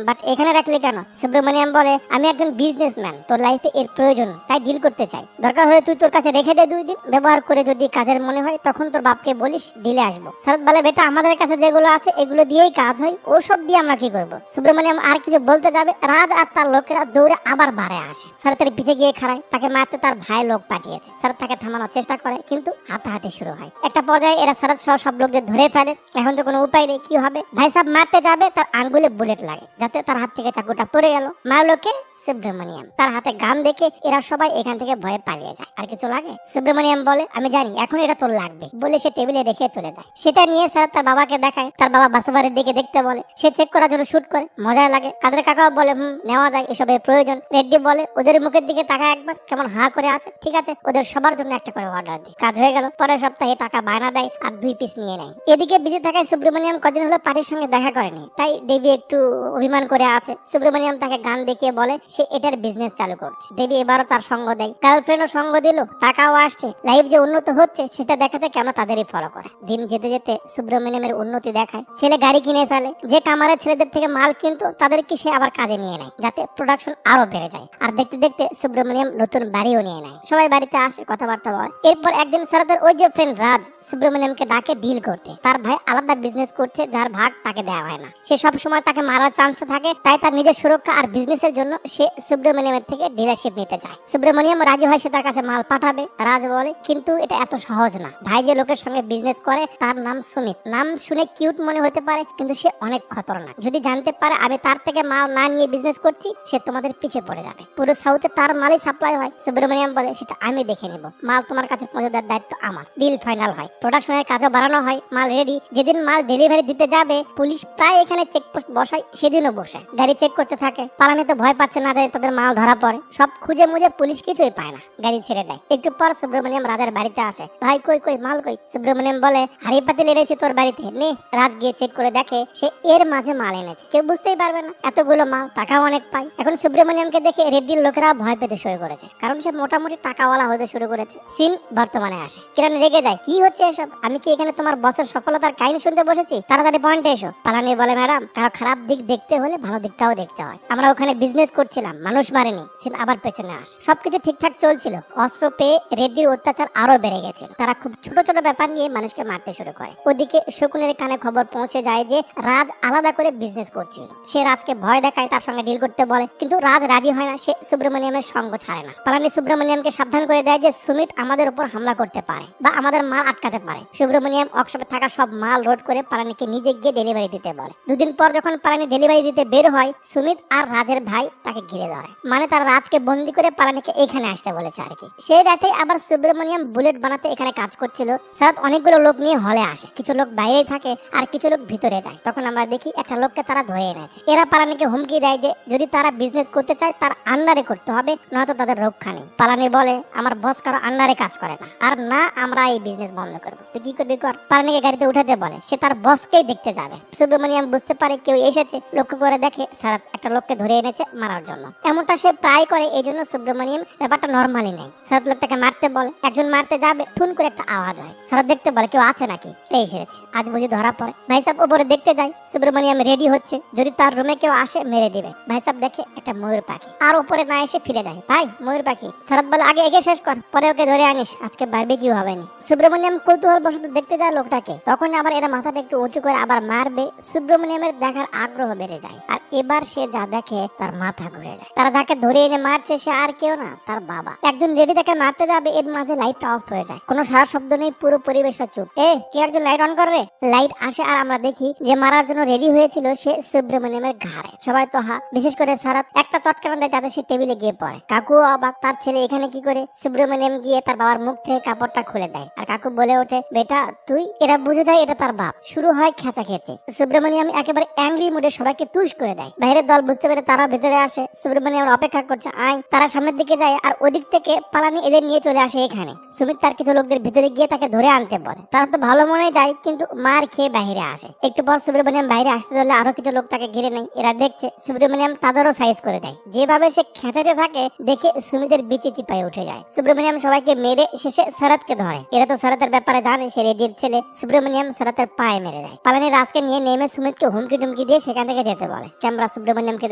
বাট এখানে রাখলি কেন? সুব্রমণিয়াম বলে, আমি একজন বিজনেসম্যান, তোর লাইফে এর প্রয়োজন, তাই ডিল করতে চাই। দরকার হলে তুই তোর কাছে রেখে দে 2 দিন, ব্যবহার করে যদি কাজের মনে হয় তখন তোর বাপকে বলিস ডিলে আসবো। সারাত বলে, বেটা, আমাদের কাছে যেগুলো আছে এগুলো দিয়েই কাজ হয়, ও সব দিয়ে আমরা কি করবো? সুব্রমণিয়াম আর কিছু বলতে যাবে, রাজ আর তার লোকেরা দৌড়ে আবার বারে আসে। সারাতের পিছে গিয়ে খাড়ায়। তাকে মারতে তার ভাই লোক পাঠিয়েছে। সারাত তাকে থামানোর চেষ্টা করে, কিন্তু হাতাহাতি শুরু হয়। একটা পর্যায়ে এরা সারাত সহ সব লোকদের ধরে ফেলে। এখন তো কোনো উপায় নেই, কি হবে? ভাই সাহেব মারতে যাবে, তার আঙ্গুলে বুলেট লাগে, যাতে তার হাত থেকে চাকুটা পড়ে গেল। মারলোকে সুব্রমণিয়াম। তার হাতে গান দেখে এরা সবাই এখান থেকে ভয়ে পালিয়ে যায়। আর কিছু লাগে? সুব্রমণিয়াম বলে, আমি জানি, এখন এটা তোর লাগবে, বলে সে টেবিলে রেখে চলে যায়। সেটা নিয়ে স্যার তার বাবাকে দেখায়। তার বাবা বাসাবাড়ির দিকে দেখতে বলে। সে চেক করার জন্য শুট করে। মজাই লাগে। কাদের কাকাও বলে, নেওয়া যায়, এসবের প্রয়োজন। রেড্ডি বলে, ওদের মুখের দিকে তাকায় একবার, কেমন হা করে আছে। ঠিক আছে, ওদের সবার জন্য একটা করে অর্ডার দিই। কাজ হয়ে গেল। পরের সপ্তাহে টাকা বায়না দেয় আর 2 পিস নিয়ে নেয়। এদিকে বিজি থাকায় সুব্রমণিয়াম কদিন হলো পার্টির সঙ্গে দেখা করেনি, তাই দেবী একটু অভিমান করে আছে। সুব্রমণিয়াম তাকে গান দেখিয়ে বলে সে এটার বিজনেস চালু করছে। দেবী এবারও তার সঙ্গ দেয়, গার্লফ্রেন্ডও সঙ্গ দিল, টাকাও আসছে, লাইফ যে উন্নত হচ্ছে সেটা দেখাতে কেন তাদেরই ফলো করে। দিন যেতে যেতে সুব্রমণিয়ামের উন্নতি দেখায়, ছেলে গাড়ি কিনে ফেলে, যে কামারের ছেলেদের থেকে মাল কিনতো তাদেরকে সে আবার কাজে নিয়ে নেয় যাতে প্রোডাকশন আরো বেড়ে যায়। আর দেখতে দেখতে সুব্রমণিয়াম নতুন বাড়িও নিয়ে নেয়, সবাই বাড়িতে আসে, কথাবার্তা বলে। এরপর একদিন সারাদের ওই যে ফ্রেন্ড রাজ সুব্রমণিয়ামকে ডাকে ডিল করতে। তার ভাই আলাদা বিজনেস করছে যার ভাগ তাকে দেওয়া হয় না, সে সব সময় তাকে মারার চান্স থাকে, তাই তার নিজের সুরক্ষা আর বিজনেসের জন্য সে সুব্রমণিয়ামের থেকে ডিলারশিপ নিতে চায়। সুব্রমণিয়াম রাজি হয় সে তার কাছে মাল পাঠাবে। রাজ বলে কিন্তু এটা এত সহজ না, ভাই যে লোকের সঙ্গে বিজনেস করে তার নাম সুমিত, নাম শুনে কিউট মনে হতে পারে কিন্তু সে অনেক খতরনাক। যদি জানতে পারে আমি তার থেকে মাল না নিয়ে বিজনেস করছি সে তোমাদের পিছে পড়ে যাবে। পুরো সাউথে তার মালই সাপ্লাই হয়। সুব্রমণিয়াম বলে সেটা আমি দেখে নেব, মাল তোমার কাছে পৌঁছে দেওয়ার দায়িত্ব আমার। ডিল ফাইনাল হয়, প্রোডাকশনের কাজও বাড়ানো হয়, মাল রেডি। যেদিন মাল ডেলিভারি দিতে যাবে পুলিশ প্রায় এখানে চেকপোস্ট বসায়, সেদিনও বসে গাড়ি চেক করতে থাকে। পালানি তো ভয় পাচ্ছে না যায় তাদের মাল ধরা পড়ে, সব খুঁজে মুজে পুলিশ কিছুই পায় না, গাড়ি ছেড়ে দেয়। একটু পর সুব্রমণিয়াম রাজের বাড়িতে আসে, ভাই কই কই মাল কই? সুব্রমণিয়াম বলে হাড়ি পাতিল এনেছি তোর বাড়িতে নে। রাজ গিয়ে চেক করে দেখে সে এর মাঝে মাল এনেছে, কেউ বুঝতেই পারবে না, এতগুলো মাল, টাকাও অনেক পায়। এখন সুব্রমণিয়ামকে দেখে রেড্ডির লোকেরা ভয় পেতে শুরু করেছে, কারণ সে মোটামুটি টাকাওয়ালা হতে শুরু করেছে। সিন বর্তমানে আসে, কিরণ রেগে যায়, কি হচ্ছে এসব? আমি কি এখানে তোমার বসের সফলতার কাহিনী শুনতে বসেছি? তাড়াতাড়ি পয়েন্টে এসো। পালানি বলে ম্যাডাম কারো খারাপ দিক দেখতে হলে ভালো দিকটাও দেখতে হয়, আমরা ওখানে বিজনেস করছিলাম, মানুষ মারেনি। সিন আবার পেছনে আসে, সবকিছু ঠিকঠাক চলছিল, অস্ত্র পেয়ে রেড্ডির অত্যাচার আরো বেড়ে গেছিল, তারা খুব ছোট ছোট ব্যাপার নিয়ে মানুষকে মারতে শুরু করে। ওদিকে শকুনের কানে খবর পৌঁছে যায় যে রাজ আলাদা করে বিজনেস করছিল। সে রাজকে ভয় দেখায়, তার সঙ্গে ডিল করতে বলে, কিন্তু রাজ রাজি হয় না, সে সুব্রমণিয়ামের সঙ্গ ছাড়ে না। পালানি সুব্রমণিয়ামকে সাবধান করে দেয় যে সুমিত আমাদের উপর হামলা করতে পারে বা আমাদের মাল আটকাতে পারে। সুব্রমণিয়াম ওয়ার্কশপে থাকা সব মাল লোড করে পালানিকে নিজে গিয়ে ডেলিভারি দিতে বলে। দুদিন পর যখন পালানি ডেলিভারি দিতে বের হয় সুমিত আর রাজের ভাই তাকে ঘিরে ধরে, মানে তারা রাজকে বন্দি করে পালানিকে এখানে আসতে বলেছে আর কি। সেই রাতে আবার সুব্রমণিয়াম বুলেট বানাতে এখানে কাজ করছিল। সারাত অনেকগুলো লোক নিয়ে হলে আসে, কিছু লোক বাইরেই থাকে আর কিছু লোক ভিতরে যায়। তখন আমরা দেখি একটা লোককে তারা ধরে এনেছে। এরা পালানিকে হুমকি দেয় যে যদি তারা বিজনেস করতে চায় তার আন্ডারে করতে হবে, নয়তো তাদের রক্ষা নেই। পালানি বলে আমার বস কারো আন্ডারে কাজ করে না, আর না আমরা এই বিজনেস বন্ধ করবো, তুই কি করবি কর। পালানিকে গাড়িতে উঠাতে বলে, সে তার বসকেই দেখতে যাবে। সুব্রমণিয়াম বুঝতে পারে কেউ এসেছে, লক্ষ্য করে দেখে সারাত একটা লোককে ধরে এনেছে মারার জন্য। এমনটা সে প্রায় করে, এই জন্য সুব্রমণিয়াম ব্যাপারটা নর্মালি নেই। সারাত লোকটাকে মারতে বলে, একজন মারতে যাবে, ঠুন করে একটা আওয়াজ হয়। সারাত দেখতে বলে কেউ আছে নাকি, এই এসেছে, আজ বুঝি ধরা পড়ে। ভাই সাহেব উপরে দেখতে যায়, সুব্রমণিয়াম রেডি হচ্ছে, যদি তার রুমে কেউ আসে মেরে দিবে। ভাই সাহেব দেখে একটা ময়ূর পাখি, আর উপরে না এসে ফিরে যায়, ভাই ময়ূর পাখি। সারাত বলে আগে এগে শেষ কর, পরে ওকে ধরে আনিস, আজকে বারবিকিউ হবে না। সুব্রমণিয়াম কৌতূহল বশত দেখতে যায় লোকটাকে, তখন আবার এরা মাথাটা একটু উঁচু করে আবার মারবে। সুব্রমণিয়ামের দেখার আগ্রহ বেড়ে যায়, আর এবার সে যা দেখে তার মাথা ঘুরে যায়। তারা যাকে ধরে এনে মারছে সে আর কেউ না, তার বাবা। একজন রেডি তাকে মারতে যাবে, এর মাঝে লাইটটা অফ হয়ে যায়, কোনো সারা শব্দ নেই, পুরো পরিবেশটা চুপ। কে একজন লাইট অন করে। লাইট আসে আর আমরা দেখি যে মারার জন্য রেডি হয়েছিল সে সুব্রমণিয়ামের ঘাড়ে। সবাই তো বিশেষ করে সারাত একটা চটকানো দেয় যাতে সে টেবিলে গিয়ে পড়ে। কাকু অবাক, তার ছেলে এখানে কি করে? সুব্রমণিয়াম গিয়ে তার বাবার মুখ থেকে কাপড়টা খুলে দেয়, আর কাকু বলে ওঠে বেটা তুই। এরা বুঝে যায় এটা তার বাপ। শুরু হয় খেচা খেচে। সুব্রমণিয়াম একেবারে অ্যাংরি মুডে সবাইকে তুষ করে দেয়। বাইরের দল বুঝতে পেরে তারা ভেতরে আসে, সুব্রমণিয়াম অপেক্ষা করছে আয়। তারা সামনের দিকে যায় আর ওদিক থেকে পালানি এদের নিয়ে চলে আসে এখানে। সুমিত তার কিছু লোকদের ভিতরে গিয়ে তাকে ধরে আনতে বলে। তারা তো ভালো মনে যায়, কিন্তু মার খেয়ে বাইরে আসে। একটু পর সুব্রমণিয়াম বাইরে আসতে ধরলে আরো কিছু লোক তাকে ঘিরে নেয়। এরা দেখছে, সুব্রমণিয়াম তাদেরও সাইজ করে দেয়। যেভাবে সে খেঁচাতে থাকে দেখে সুমিতের বিচি চিপায় উঠে যায়। সুব্রমণিয়াম সবাইকে মেরে শেষে সারাতকে ধরে। এরা তো সারাতের ব্যাপারে জানে, সে রেডির ছেলে। সুব্রমণিয়াম সারাতের পায়ে মেরে দেয়। পালানি রাজকে নিয়ে নেমে সুমিতকে হুমকি টুমকি দিয়ে সেখান থেকে যেতে বলে। ক্যামেরা সুব্রমণিয়ামকে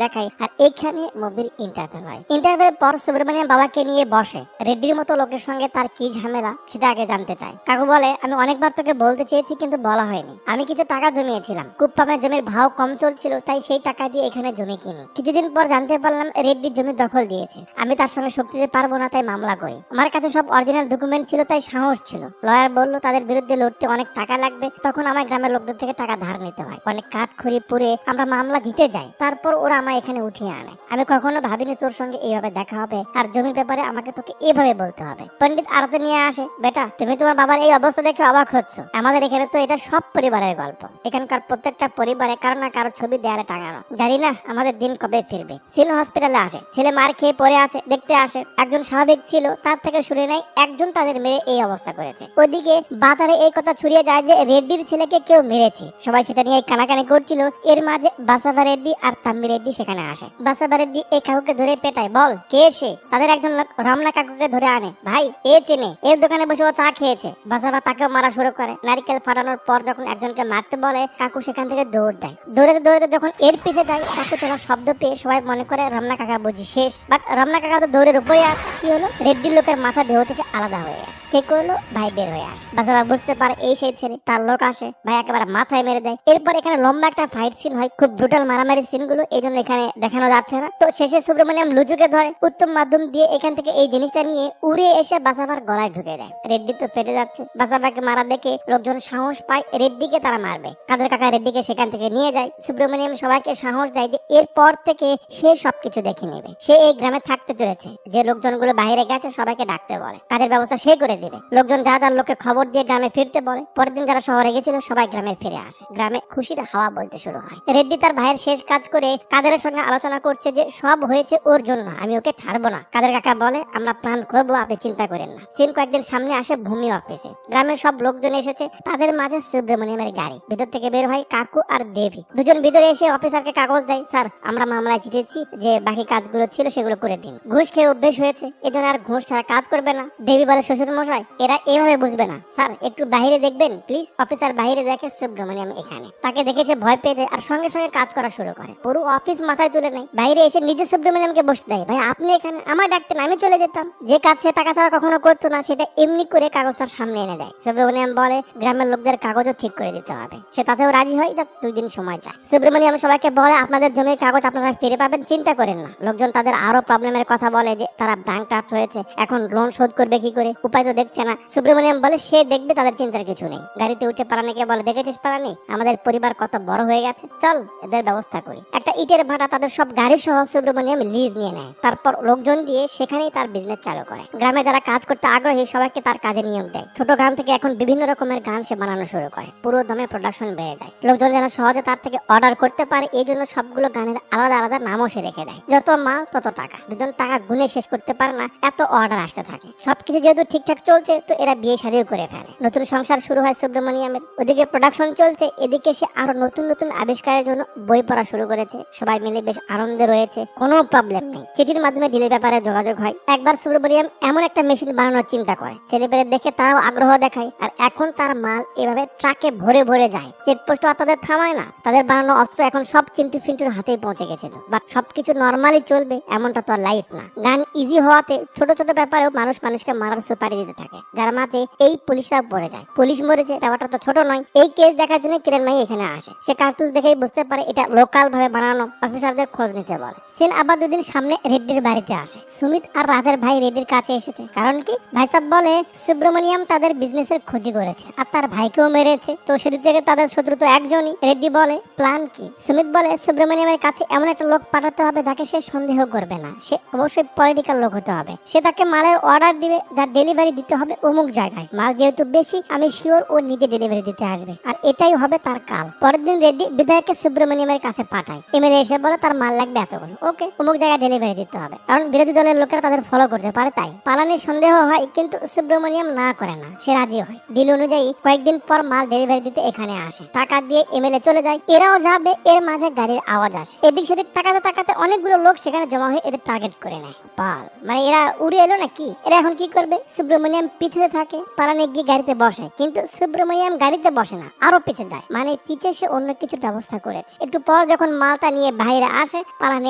দেখায়, আর এখানে মোবিল ইন্টারভিউ হয়। ইন্টারভিউর পর সুব্রমণিয়াম বাবাকে নিয়ে বসে। রেড্ডির মতো লোকের সঙ্গে তার কি ঝামেলা সেটা আগে জানতে চায়। কাকু বলে আমি অনেকবার তোকে বলতে চেয়েছি কিন্তু বলা হয়নি। আমি কিছু টাকা জমিয়েছিলাম, কুপ্পামের জমির ভাও কম চলছিল, তাই সেই টাকা দিয়ে এখানে জমি কিনি। কিছুদিন পর জানতে পারলাম রেড্ডির জমি দখল দিয়েছে। আমি তার সঙ্গে শক্তি দিতে পারবো না, তাই মামলা করি। আমার কাছে সব অরিজিনাল ডকুমেন্ট ছিল, তাই সাহস ছিল। লয়ার বললো তাদের বিরুদ্ধে লড়তে অনেক টাকা লাগবে, তখন আমার গ্রামের লোকদের থেকে টাকা ধার নিতে হয়। অনেক কাঠখড়ি পুড়ে আমরা মামলা জিতে যাই, তারপর ওরা আমায় এখানে উঠিয়ে আনে। আমি কখনো ভাবিনি তোর সঙ্গে এইভাবে দেখা হবে, আর জমির ব্যাপারে আমাকে তোকে এভাবে বলতে হবে। পণ্ডিত আরতে নিয়ে আসে, বেটা তুমি তোমার বাবার এই অবস্থা দেখে অবাক হচ্ছ। আমাদের এখানে তো এটা সব পরিবারের গল্প। এখানকার প্রত্যেকটা পরিবারে কারো না কারো ছবি দেয়ালে টাঙানো। জানি না আমাদের দিন কবে ফিরবে। সিল হসপিটালে আসে, ছেলে মার খেয়ে পড়ে আছে, দেখতে আসে। একজন স্বাভাবিক ছিল, তার থেকে শুনে নেয় একজন তাদের মেরে এই অবস্থা করেছে। ওদিকে বাজারে এই কথা ছড়িয়ে যায় যে রেড্ডির ছেলেকে রেড্ডিকে কেউ মেরেছে। সবাই সেটা নিয়ে কানাকানি করছিল। এর মাঝে বাসাবা রেড্ডি আর তাম্মি রেড্ডি সেখানে আসে। বাসাবা রেড্ডি এই কাকুকে ধরে পেটায়, বল কে সে? তাদের একজন লোক রমনা কাকুকে ধরে আনে। ভাই এ চেনে, এর দোকানে বসে ও চা খেয়েছে। বাসাবা তাকেও মারা শুরু করে। নারিকেল ফাটানোর পর যখন একজনকে মারতে বলে, কাকু সেখান থেকে দৌড় দেয়। দৌড়াতে দৌড়াতে যখন এর পিছে যায়, কাকু চলার শব্দ পেয়ে সবাই মনে করে রমনা কাকা বুঝি শেষ। বাট রমনা কাকা তো দৌড়ের উপরে। আর কি হলো, রেড্ডির লোকের মাথা দেহ থেকে আলাদা হয়ে গেছে। কে করলো? ভাই বের হয়ে আসে। বাসাবা বুঝতে পারে এই সেই ছেলে, তার লোক আসে, ভাই একেবারে মাথায় মেরে দেয়। এরপর এখানে লম্বা একটা ফাইট সিন হয়, খুব ব্রুটাল মারামারি সিন গুলো এই জন্য এখানে দেখানো যাচ্ছে না। তো শেষে সুব্রমণিয়াম লুজুকে ধরে উত্তম মাধ্যম দিয়ে এখান থেকে এই জিনিসটা নিয়ে উড়ে এসে বাসাবার গলায় ঢুকে দেয়। রেড্ডি তো ফেটে যাচ্ছে। বাসাবাকে মারা দেখে লোকজন সাহস পায় রেড্ডিকে তারা মারবে। কাদের কাকা রেড্ডিকে সেখান থেকে নিয়ে যায়। সুব্রমণিয়াম সবাইকে সাহস দেয় যে এরপর থেকে সে সবকিছু দেখে নেবে। সে এই গ্রামে থাকতে চলেছে। যে লোকজনগুলো বাইরে গেছে সবাইকে ডাকতে বলে, কাজের ব্যবস্থা সে করে দিবে। লোকজন যা যার লোককে খবর দিয়ে গ্রামে ফিরতে বলে। পরের দিন যারা শহরে গেছিল সবাই গ্রামে ফিরে আসে। গ্রামে খুশির হাওয়া বলতে শুরু হয়। রেড্ডি তার ভাইয়ের শেষ কাজ করে কাদের সঙ্গে আলোচনা করছে যে সব হয়েছে ওর জন্য, আমি ওকে ছাড়বো না। কাদের কাকা বলে, আমরা প্ল্যান করবো, আপনি চিন্তা করেন না। সিন কয়েকদিন সামনে আসে ভূমি অফিসে। গ্রামের সব লোকজন এসেছে। তাদের মাঝে সুব্রমণিয়ামের গাড়ি। ভিতর থেকে বের হয় কাকু আর দেবী। দুজন ভিতরে এসে অফিসারকে কাগজ দেয়, স্যার আমরা মামলায় জিতেছি, যে বাকি কাজগুলো ছিল সেগুলো করে দিন। ঘুষ খেয়ে অভ্যেস হয়েছে, এজন্য আর ঘুষ ছাড়া কাজ করবে না। দেবী বলে, শ্বশুর মশাই এরা এভাবে বুঝবে না, স্যার একটু বাইরে দেখবেন প্লিজ। অফিসার বাইরে দেখে সুব্রমণিয়াম এখানে। তাকে দেখে সে ভয় পেয়ে যায় আর সঙ্গে সঙ্গে কাজ করা শুরু করে। পুরো অফিস মাথায় তুলে নেয়। বাইরে এসে নিজে সুব্রমণিয়ামকে বসতে দেয়, ভাই আপনি এখানে, আমার ডাকতেন আমি চলে যেতাম। যে কাজ সে টাকা ছাড়া কখনো করতো না সেটা এমনি করে কাগজ তার সামনে এনে দেয়। সুব্রমণিয়াম বলে, গ্রামের লোকদের কাগজও ঠিক করে দিতে হবে। সে তাতেও রাজি হয়, জাস্ট 2 দিন সময় চায়। সুব্রমণিয়াম সবাইকে বলে, আপনাদের জমির কাগজ আপনারা ফিরে পাবেন, চিন্তা করেন না। লোকজন তাদের আরো প্রবলেমের কথা বলে, যে তারা ব্যাংকরাপ্ট হয়েছে, এখন লোন শোধ করবে কি করে, উপায় তো দেখছে না। সুব্রমণিয়াম বলে সে দেখবে, তাদের চিন্তার কিছু নেই। গাড়িতে উঠে পারানিকে বলে, দেখেছিস পারানি আমাদের পরিবার কত বড় হয়ে গেছে, চল এদের ব্যবস্থা করি। একটা ইটের ভাটা তাদের সব গাড়ি সহ সুব্রমণিয়াম লিজ নিয়ে নেয়। তারপর লোকজন দিয়ে সেখানেই তার বিজনেস চালু করে। গ্রামে যারা কাজ করতে আগ্রহী সবাইকে তার কাজে নিয়োগ দেয়। ছোট গান থেকে এখন বিভিন্ন রকমের গান সে বানানো শুরু করে। পুরো দমে প্রোডাকশন বেড়ে যায়। লোকজন যেন সহজে তার থেকে অর্ডার করতে পারে, এই জন্য সবগুলো গানের আলাদা আলাদা নামও সে রেখে দেয়। যত মাল তত টাকা। দুজন টাকা গুনে শেষ করতে পারে না, এত অর্ডার আসতে থাকে। সবকিছু যেহেতু ঠিকঠাক চলছে, তো এরা বিয়ে শাদীও করে ফেলে। নতুন সংসার শুরু হয় সুব্রমণিয়ামের। ওদিকে প্রোডাকশন চলছে, এদিকে সে আরো নতুন নতুন আবিষ্কারের জন্য বই পড়া শুরু করেছে। সবাই মিলে বেশ আনন্দে রয়েছে, কোনো প্রবলেম নেই। চিঠির মাধ্যমে ডিলের ব্যাপারে যোগাযোগ হয়। একবার সুব্রমণিয়াম এমন একটা মেশিন বানানোর চিন্তা করে, ছেলেপেলে দেখে তারাও আগ্রহ দেখায়। আর এখন তার মাল এভাবে ট্রাকে ভরে ভরে যায়। চেকপোস্ট আর তাদের থামায় না। তাদের বানানো অস্ত্র এখন সব চিন্টু ফিন্টুর হাতেই পৌঁছে গেছিল। বাট সবকিছু নর্মালি চলবে এমনটা তো আর লাইফ না। গান ইজি হওয়াতে ছোট ছোট ব্যাপারেও মানুষ মানুষকে মারার সুপারি দিতে থাকে, যার মাঝে এই পুলিশরা পড়ে যায়। পুলিশ মরেছে, ব্যাপারটা তো ছোট নয়। এই কেস দেখার জন্য কিরণ মাই এখানে আসে। সে কার্তুজ দেখেই বুঝতে পারে এটা লোকাল ভাবে বানানো। অফিসারদের খোঁজ নিতে বলে। সেন আবার 2 দিন সামনে রেড্ডির বাড়িতে আসে। সুমিত আর রাজের ভাই রেড্ডির কাছে এসেছে। কারণ কি, ভাই সাহেব বলে সুব্রমণিয়াম তাদের বিজনেসের ক্ষতি করেছে আর তার ভাইকেও মেরেছে। তো সেদিক থেকে তাদের শত্রু তো একজনই। রেড্ডি বলে, প্ল্যান কি? সুমিত বলে, সুব্রমণিয়ামের কাছে এমন একটা লোক পাঠাতে হবে যাকে সে সন্দেহ করবে না। সে অবশ্যই পলিটিক্যাল লোক হতে হবে। সে তাকে মালের অর্ডার দিবে, যার ডেলিভারি দিতে হবে অমুক জায়গায়। মাল যেহেতু বেশি, আমি শিওর ও নিজে ডেলিভারি দিতে আসবে, আর এটাই হবে তার কাল। পরের দিন রেড্ডি বিধায়ককে সুব্রমণিয়ামের কাছে পাঠায়। এমএলএ এসে বলে তার মাল লাগবে এতগুলো, ওকে অমুক জায়গায় ডেলিভারি দিতে হবে, কারণ বিরোধী দলের লোকেরা তাদের ফলো করতে পারে। তাই পালানির সন্দেহ হয়, কিন্তু সুব্রমণিয়াম না করে না, সে রাজি হয়। ডিল অনুযায়ী কয়েকদিন পর মাল ডেলিভারি দিতে এখানে আসে। টাকা দিয়ে এমএলএ চলে যায়, এরাও যাবে। এর মাঝে গাড়ির আওয়াজ আসে। এদিক সেদিক তাকাতে তাকাতে অনেকগুলো লোক সেখানে জমা হয়ে এদের টার্গেট করে নেয়। পাল মানে এরা উড়ে এলো নাকি? এরা এখন কি করবে? সুব্রমণিয়াম পিছনে থাকে। পালানি গিয়ে গাড়িতে বসে, কিন্তু সুব্রমণিয়াম গাড়িতে বসে না, আরো পিছে যায়। মানে পিছে সে অন্য কিছুর ব্যবস্থা করেছে। একটু পর যখন মালটা নিয়ে বাইরে আসে, পালানি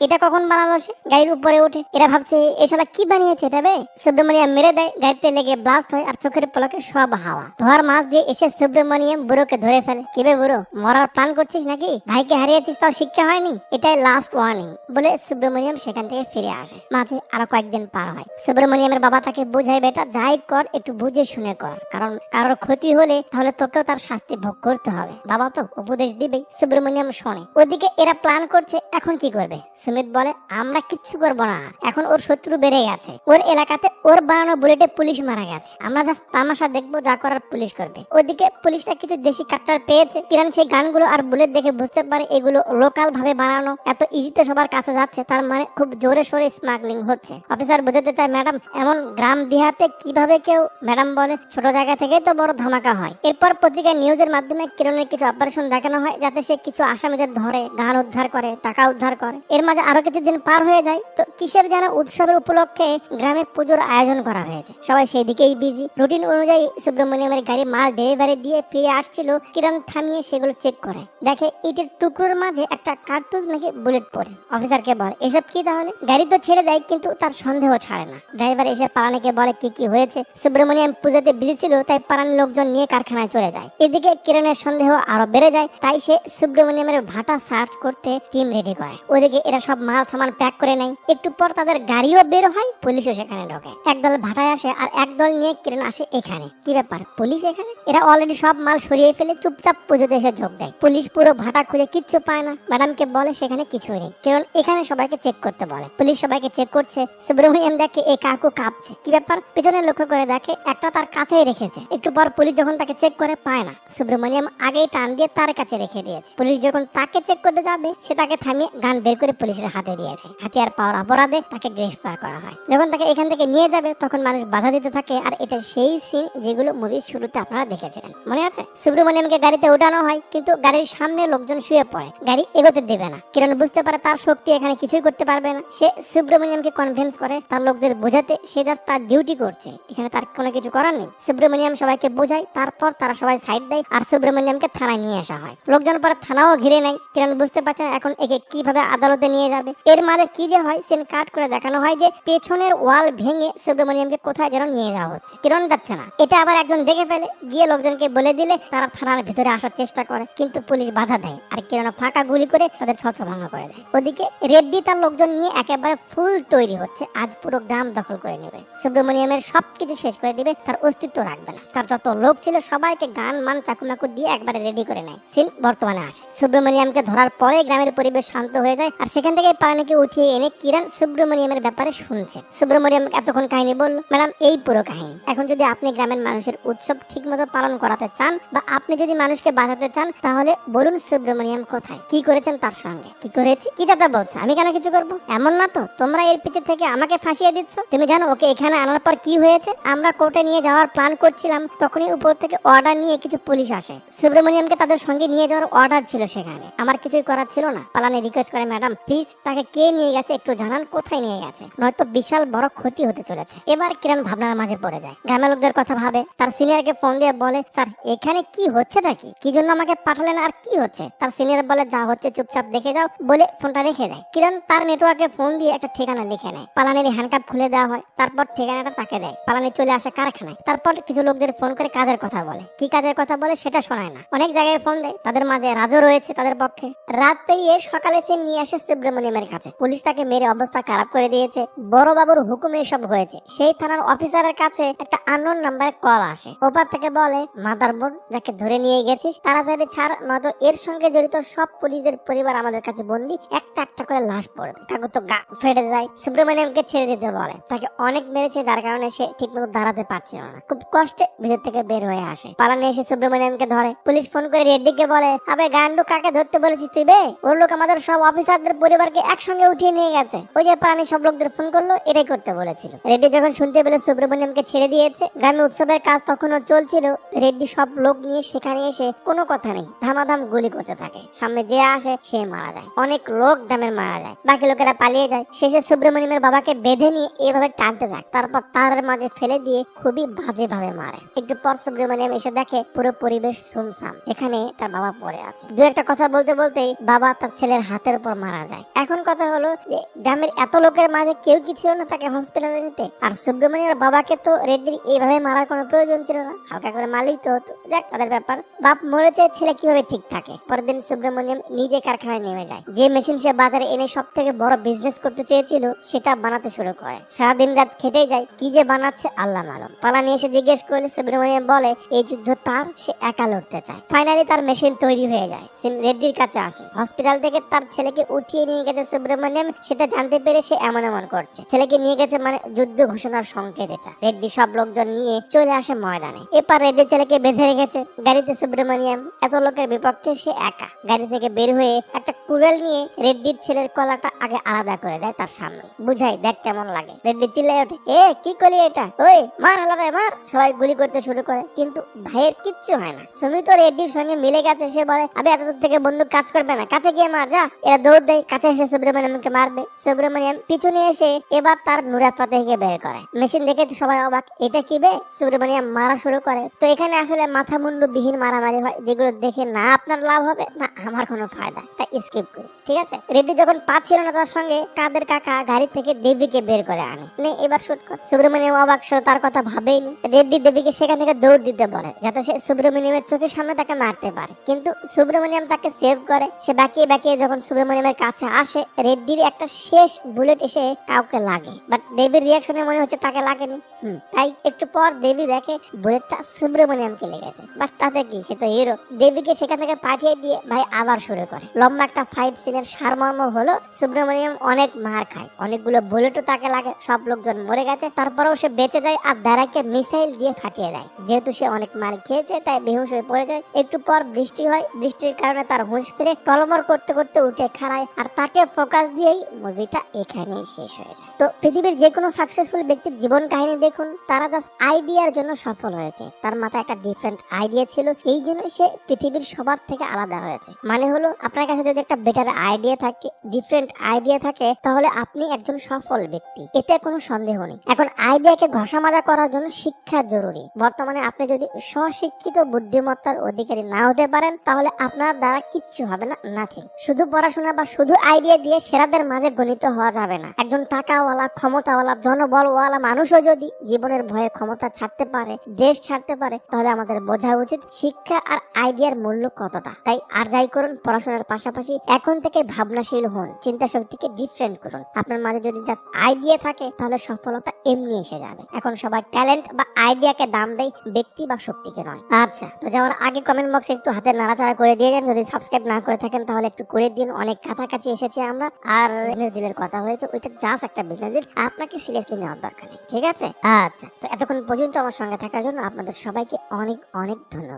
এটা কখন বানালো? সে গাড়ির উপরে ওঠে। এরা ভাবছে এসব কি বানিয়েছে এটা বে। সুব্রমণিয়াম মেরে দেয়, গাড়িতে লেগে ব্লাস্ট হয় আর চোখের পলকে সব হাওয়া। ধোয়ার মাছ দিয়ে এসে সুব্রমণিয়াম বুড়োকে ধরে ফেলে। কি বে বুড়ো, মরার প্ল্যান করছিস নাকি? ভাইকে হারিয়েছিস, তাও শিক্ষা হয়নি? এটাই লাস্ট ওয়ার্নিং বলে সুব্রমণিয়াম সেখান থেকে ফিরে আসে। মাঝে আরো কয়েকদিন পার হয়। সুব্রমণিয়ামের বাবা তাকে বুঝায়, বেটা যাই কর একটু বুঝে শুনে কর, কারণ কারোর ক্ষতি হলে তাহলে তোকেও তার শাস্তি ভোগ করতে হবে। বাবা তো উপদেশ দিবেই। সুব্রমণিয়াম শোনে। ওদিকে এরা প্ল্যান করছে এখন কি করবে। সুমিত বলে, আমরা কিচ্ছু করবো না, এখন ওর শত্রু বেড়ে গেছে। ওর এলাকাতে ওর বানানো বুলেটে পুলিশ মারা গেছে। আমরা জাস্ট তামাশা দেখবো, যা করার পুলিশ করবে। ওদিকে পুলিশটা কিছু দেশি কাট্টার পেয়েছে। কিরণ সেই গানগুলো আর বুলেট দেখে বুঝতে পারে এগুলো লোকাল ভাবে বানানো। এত ইজিতে সবার কাছে যাচ্ছে, তার মানে খুব জোরে সোরে স্মাগলিং হচ্ছে। অফিসার বুঝাতে চায়, ম্যাডাম এমন গ্রাম দিহাতে কিভাবে কেউ? ম্যাডাম বলে, ছোট জায়গা থেকে তো বড় ধামাকা হয়। এরপর পত্রিকার নিউজের মাধ্যমে কিরণের কিছু অপারেশন দেখানো হয় যাতে সে কিছু আসামিদের ধরে, গান উদ্ধার করে, টাকা উদ্ধার করে। এর মাঝে আরো কিছুদিন পার হয়ে যায়, তো কিসের যেন উৎসবের উপলক্ষে গ্রামে পুজোর আয়োজন করা হয়েছে। সবাই সেই দিকেই বিজি। রুটিন অনুযায়ী সুব্রমণিয়ামের গাড়ি মাল ডেলিভারি দিয়ে ফিরে আসছিল। কিরণ থামিয়ে সেগুলো চেক করে, দেখে ইটের টুকরোর মাঝে একটা কার্তুজ নাকি বুলেট পড়ে। অফিসারকে বলে, এসব কি তাহলে? গাড়ি তো ছেড়ে দেয়, কিন্তু তার সন্দেহ ছাড়ে না। ড্রাইভার এসে পালানিকে বলে কি কি হয়েছে। সুব্রমণিয়াম পূজাতে বিজি ছিল, তাই পালানি লোকজন নিয়ে কারখানায় চলে যায়। এদিকে কিরণের সন্দেহ আরো বেড়ে যায়, তাই সে সুব্রমণিয়ামের ভাটা সার্চ করতে টিম রেডি করে। ওদিকে এরা সব মাল সামান প্যাক করে নেয়। একটু পর তাদের গাড়িও বের হয়, পুলিশও সেখানে ঢোকে। একদল ভাটায় আসে আর একদল নিয়ে কিরণ আসে এখানে। কি ব্যাপার, পুলিশ এখানে? এরা অলরেডি সব মাল সরিয়ে ফেলে চুপচাপ পুজোতে এসে যোগ দেয়। পুলিশ পুরো ভাটা খুলে কিচ্ছু পায় না। ম্যাডামকে বলে সেখানে কিছুই নেই। কিরণ এখানে সবাইকে চেক করতে বলে। পুলিশ সবাইকে চেক করছে। সুব্রমণিয়াম দেখে এই কাকু কাঁপছে। কি ব্যাপার? পেছনে লক্ষ্য করে দেখে একটা তার কাছেই রেখেছে। একটু পর পুলিশ যখন তাকে চেক করে পায় না। সুব্রমণিয়াম আগেই টান দিয়ে তার কাছে রেখে দিয়েছে। পুলিশ যখন তাকে চেক করতে যাবে, সে তাকে থামিয়ে গান বের করে পুলিশের হাতে দিয়ে দেয়। হাতিয়ার পাওয়ার অপরাধে তাকে গ্রেফতার করা হয়। যখন তাকে এখান থেকে নিয়ে যাবে, তখন মানুষ বাধা দিতে থাকে। আর এটা সেই সিন যেগুলো মুভির শুরুতে আপনারা দেখেছিলেন, মনে আছে? সুব্রমণিয়ামকে গাড়িতে ওঠানো হয়, কিন্তু গাড়ির সামনে লোকজন শুয়ে পড়ে। গাড়ি এগোতে দেবে না। কিরণ বুঝতে পারে তার শক্তি এখানে কিছুই করতে পারবে না। সে সুব্রমণিয়ামকে কনভিন্স করে তার লোকদের বোঝাতে সে জাস্ট তার ডিউটি করছে, এখানে তার কোনো কিছু করার নেই। সুব্রমণিয়াম সবাইকে বোঝায়, তারপর তারা সবাই সাইড দেয় আর সুব্রমণিয়ামকে থানায় নিয়ে আসা হয়। লোকজন পরে থানাও ঘিরে নেয়। কিরণ বুঝতে পারছে না এখন একে কিভাবে আদালতে নিয়ে যাবে। এর মাঝে কি যে হয়, সিন কাট করে দেখানো হয় যে পেছনের ওয়াল ভেঙে সুব্রমণিয়ামকে কোথায় যেন নিয়ে যাওয়া হচ্ছে। কিরণ যাচ্ছে না। এটা আবার একজন দেখে ফেলে, গিয়ে লোকজনকে বলে দিলে তারা থানার ভিতরে আসার চেষ্টা করে, কিন্তু পুলিশ বাধা দেয় আর কিরণ ফাঁকা গুলি করে তাদের ছত্রভঙ্গ করে দেয়। ওদিকে রেড্ডি তার লোকজন নিয়ে একেবারে ফুল তৈরি হচ্ছে, আজ পুরো গ্রাম দখল করে নেবে। সুব্রমণিয়ামের সবকিছু শেষ করে দিবে, তার অস্তিত্ব রাখবে না। তার যত লোক ছিল সবাইকে গান মান চাকুমাকু দিয়ে একবারে রেডি করে নেয়। সিন বর্তমানে আসে। সুব্রমণিয়ামকে ধরার পরে গ্রামের পরিবেশ শান্ত হয়ে যায় আর সেখান থেকে পালানিকে উঠিয়ে এনে কিরণ সুব্রমণিয়ামের ব্যাপারে শুনছে। সুব্রমণিয়াম এতক্ষণ কাহিনী বলল, ম্যাডাম এই পুরো কাহিনী। এখন যদি আপনি গ্রামের মানুষের উৎসব ঠিক মতো পালন করাতে চান বা আপনি যদি মানুষকে বাঁচাতে চান, তাহলে বলুন সুব্রমণিয়াম কোথায়, কি করেছেন তার সঙ্গে। কি করেছি? কি যাতা বলছো? আমি কেন কিছু করবো? এমন না তো তোমরা এর পিছে থেকে আমাকে ফাঁসিয়ে দিচ্ছ? তুমি জানো ওকে এখানে আনার পর কি হয়েছে? আমরা কোর্টে নিয়ে যাওয়ার প্ল্যান করছিলাম, তখনই উপর থেকে অর্ডার নিয়ে কিছু পুলিশ আসে। সুব্রমণিয়ামকে তাদের সঙ্গে নিয়ে যাওয়ার অর্ডার ছিল, সেখানে আমার কিছুই করার ছিল না। পালানি রিকোয়েস্ট করে, ম্যাডাম প্লিজ তাকে কে নিয়ে গেছে একটু জানান, কোথায় নিয়ে গেছে, নয়তো বিশাল বড় ক্ষতি হতে চলেছে। এবার কিরণ ভাবনার মাঝে পড়ে যায়। গ্রামের লোকদের কথা ভাবে, তার সিনিয়রকে ফোন দিয়ে বলে, স্যার এখানে কি হচ্ছেটা কি, কি জন্য আমাকে পাঠালেন আর কি হচ্ছে? তার সিনিয়র বলে, যা হচ্ছে চুপচাপ দেখে যাও, বলে ফোনটা রেখে দেয়। কিরণ তার নেটওয়ার্কে ফোন দিয়ে একটা ঠিকানা লিখে নেয়। পালানির হ্যান্ডকাপ খুলে দেওয়া হয়, তারপর ঠিকানাটা তাকে দেয়। পালানি চলে আসে কারখানায়। তারপর কিছু লোকদের ফোন করে কাজের কথা বলে। কি কাজের কথা বলে সেটা শোনায় না। অনেক জায়গায় ফোন দেয়, তাদের মাঝে রাজও রয়েছে তাদের পক্ষে। রাত পেরিয়ে সকালে সে নিয়ে আসে সুব্রমণিয়ামের কাছে। পুলিশ তাকে মেরে অবস্থা খারাপ করে দিয়েছে। বড় বাবুর হুকুমে সব হয়েছে। সেই থানার অফিসারের কাছে একটা আননোন নাম্বারে কল আসে। ওপার থেকে বলে, মাদারবোর্ড যাকে ধরে নিয়ে গেছিস তাড়াতাড়ি ছাড়, নয়তো এর সঙ্গে জড়িত সব পুলিশের পরিবার আমাদের কাছে বন্দি, একটা একটা করে লাশ পড়বে। কাকু তো গা ফেটে যায়। সুব্রমণিয়ামকে ছেড়ে দিতে বলে। তাকে অনেক মেরেছে, যার কারণে সে ঠিক মতো দাঁড়াতে পারছিল না। খুব কষ্টে ভিতর থেকে বের হয়ে আসে। পালানি এসে সুব্রমণিয়ামকে ধরে। পুলিশ ফোন করে রেড্ডিকে বলে, আবে গান্ডু কাকে ধরতে বলেছিস তুই বে? ওর লোক আমাদের সব অফিসারদের পরিবারকে একসঙ্গে উঠিয়ে নিয়ে গেছে। ওই যে পালানি সব লোকদের ফোন করলো, এটাই করতে বলেছিল। রেড্ডি যখন শুনতে পেলে সুব্রমণিয়ামকে ছেড়ে দিয়েছে, গ্রামে উৎসবের কাজ তখনও চলছিল, রেড্ডি সব লোক নিয়ে সেখানে এসে কোনো কথা নেই ধামাধাম গুলি করতে থাকে। সামনে যে আসে সে মারা যায়। অনেক লোক গ্রামের মারা যায়, বাকি লোকেরা পালিয়ে যায়। শেষে সুব্রমণিয়ামের বাবাকে বেঁধে নিয়ে এভাবে টানতে থাকে, তারপর তার মাঝে ফেলে দিয়ে খুবই বাজে ভাবে মারে। একটু পর সুব্রমণিয়াম এসে দেখে পুরো পরিবেশ সুমসাম, এখানে তার বাবা পড়ে আছে। দু একটা কথা বলতে বলতেই বাবা তার ছেলের হাতের উপর মারা যায়। এখন কথা হলো যে গ্রামের এত লোকের মাঝে কেউ কি ছিল না তাকে হসপিটালে নিতে? আর সুব্রমণিয়ামের বাবাকে তো রেড্ডির এইভাবে মারার কোনো প্রয়োজন ছিল না, হালকা করে মারলেই তো হতো। যাক, তাদের ব্যাপার। বাপ মরেছে, ছেলে কিভাবে ঠিক থাকে। পরের দিন সুব্রমণিয়াম নিজে কারখানায় নেমে যায়। যে মেশিন সে বাজারে এনে সব থেকে বড় বিজনেস করতে চেয়েছিল সেটা বানাতে শুরু করে। সারাদিন রাত খেটেই যায়, কি যে বানাচ্ছে আল্লাহ মালুম। পালানি এসে জিজ্ঞেস করলে সুব্রমণিয়াম বলে এই যুদ্ধ তার, সে একা লড়তে চায়। ফাইনালি তার মেশিন তৈরি হয়ে যায়। রেড্ডির কাছে আসে। হসপিটাল থেকে তার ছেলেকে উঠিয়ে নিয়ে গেছে সুব্রমণিয়াম, সেটা জানতে পেরে সে এমন এমন করছে। ছেলেকে নিয়ে গেছে মানে যুদ্ধ ঘোষণার সংকেত এটা। রেড্ডি সব লোকজন নিয়ে চলে আসে ময়দানে। এরপর রেড্ডির ছেলেকে বেঁধে রেখেছে গাড়িতে সুব্রমণিয়াম। এত লোকের বিপক্ষে সে একা। গাড়ি থেকে বের হয়ে একটা কুড়াল নিয়ে রেড্ডির ছেলের কলাটা আগে আলাদা করে দেয় তার সামনে। বুঝাই, দেখ কেমন লাগে। রেড্ডি চিল্লায় ওঠে, এ কি করলি এটা? ওই মার হালারে মার। সবাই গুলি করতে শুরু করে, কিন্তু ভাইয়ের কিচ্ছু হয় না। সুমি তো রেড্ডির সঙ্গে মিলে গেছে, সে বলে আবে এত দূর থেকে বন্দুক কাজ করবে না, কাছে গিয়ে মার যা। এরা দৌড় দেয়, কাছে এসে সুব্রমণিয়ামকে মারবে। সুব্রমণিয়াম পিছনে এসে এবার তার নুরা ফাতেহিকে বের করে। মেশিন দেখে তো সবাই অবাক, এটা কি বে? সুব্রমণিয়াম মারা শুরু করে। তো এখানে আসলে মাথা মুন্ডু বিহীন মারামারি হয়, যেগুলো দেখে না আপনার লাভ হবে না আমার কোনো ফায়দা, তাই স্কিপ করি, ঠিক আছে। রেড্ডি যখন পাচ্ছিল না তার সঙ্গে, কাদের কাকা গাড়ি থেকে দেবীকে বের করে আনে, নে এবার শুট কর। সুব্রমণিয়াম অবাক, সে তার কথা ভাবেইনি। রেড্ডি দেবীকে সেখান থেকে দৌড় দিতে বলে যাতে সে সুব্রমণিয়ামের চোখের সামনে তাকে মারতে পারে, কিন্তু সুব্রমণিয়াম তাকে সেভ করে। সে বাকিয়ে বাকিয়ে যখন সুব্রমণিয়ামের কাছে আসে, রেড্ডির একটা শেষ বুলেট এসে কাউকে লাগে, বাট দেবীর রিয়াকশনে মনে হচ্ছে তাকে লাগেনি। তাই একটু পর দেবী দেখে বুলেটটা সুব্রমণিয়ামকে লেগেছে, বাট তাতে কি, সে তো হিরো। দেবীকে সেখান থেকে পাঠিয়ে দিয়ে ভাই আবার শুরু করে লম্বা একটা ফাইট সিনের। সারমর্ম হলো সুব্রমণিয়াম অনেক মার খায়, অনেকগুলো বুলেটও তাকে লাগে, সব লোকজন মরে গেছে, তারপরেও সে বেঁচে যায় আর দাঁড়াকে মিসাইল দিয়ে ফাটিয়ে দেয়। যেহেতু সে অনেক মার খেয়েছে তাই বেহুশ হয়ে পড়ে যায়। একটু পর বৃষ্টি হয়, বৃষ্টির কারণে তার হুঁশ ফিরে টলমর করতে করতে উঠে খাড়ায়, আর তাকে ফোকাস দিয়েই মুভিটা এখানেই শেষ হয়ে যায়। তো পৃথিবীর যে কোনো সাকসেসফুল ব্যক্তির জীবন কাহিনী দেখুন, তারা জাস্ট আইডিয়ার জন্য সফল হয়েছে। তার মাথায় একটা ডিফারেন্ট আইডিয়া ছিল, এই জন্য সে পৃথিবীর সবার থেকে আলাদা হয়েছে। মানে হলো আপনার কাছে যদি একটা বেটার আইডিয়া থাকে, ডিফারেন্ট আইডিয়া থাকে, তাহলে আপনি একজন সফল ব্যক্তি, এতে কোনো সন্দেহ নেই। এখন আইডিয়াকে ঘষা মাজা করার জন্য শিক্ষা জরুরি। বর্তমানে আপনি যদি স্বশিক্ষিত বুদ্ধিমত্তার অধিকারী না হতে পারেন, তাহলে আপনার দ্বারা কিচ্ছু হবে না, নাথিং। শুধু পড়াশোনা বা শুধু আইডিয়া দিয়ে সেরাদের মাঝে গণিত হওয়া যাবে না। একজন টাকাওয়ালা, ক্ষমতাওয়ালা, জনবলওয়ালা মানুষও যদি জীবনের ভয়ে ক্ষমতা ছাড়তে পারে, দেশ ছাড়তে পারে, তাহলে আমাদের বোঝা উচিত শিক্ষা আর আইডিয়ার মূল্য কতটা। তাই আর যাই করুন, পড়াশোনার পাশাপাশি এখন থেকে ভাবনাশীল হন, চিন্তা শক্তিকে ডিফারেন্ট করুন। আপনার মাঝে যদি জাস্ট আইডিয়া থাকে, তাহলে সফলতা এমনি এসে যাবে। এখন সবাই ট্যালেন্ট বা আইডিয়াকে দাম দেয়, ব্যক্তি বা শক্তিকে নয়। আচ্ছা, তো যাওয়ার আগে কমেন্ট বক্সে একটু হাতের নাড়াচাড়া করে দিয়ে যান। যদি সাবস্ক্রাইব না করে থাকেন তাহলে একটু করে দিন, অনেক কাছাকাছি এসেছে আমরা। আর বিজনেস ডিলের কথা হয়েছে, ওইটা জাস্ট একটা বিজনেস ডিল, আপনাকে সিরিয়াসলি নেওয়ার দরকার নেই, ঠিক আছে। আচ্ছা, তো এতক্ষণ পর্যন্ত আমার সঙ্গে থাকার জন্য আপনাদের সবাইকে অনেক অনেক ধন্যবাদ।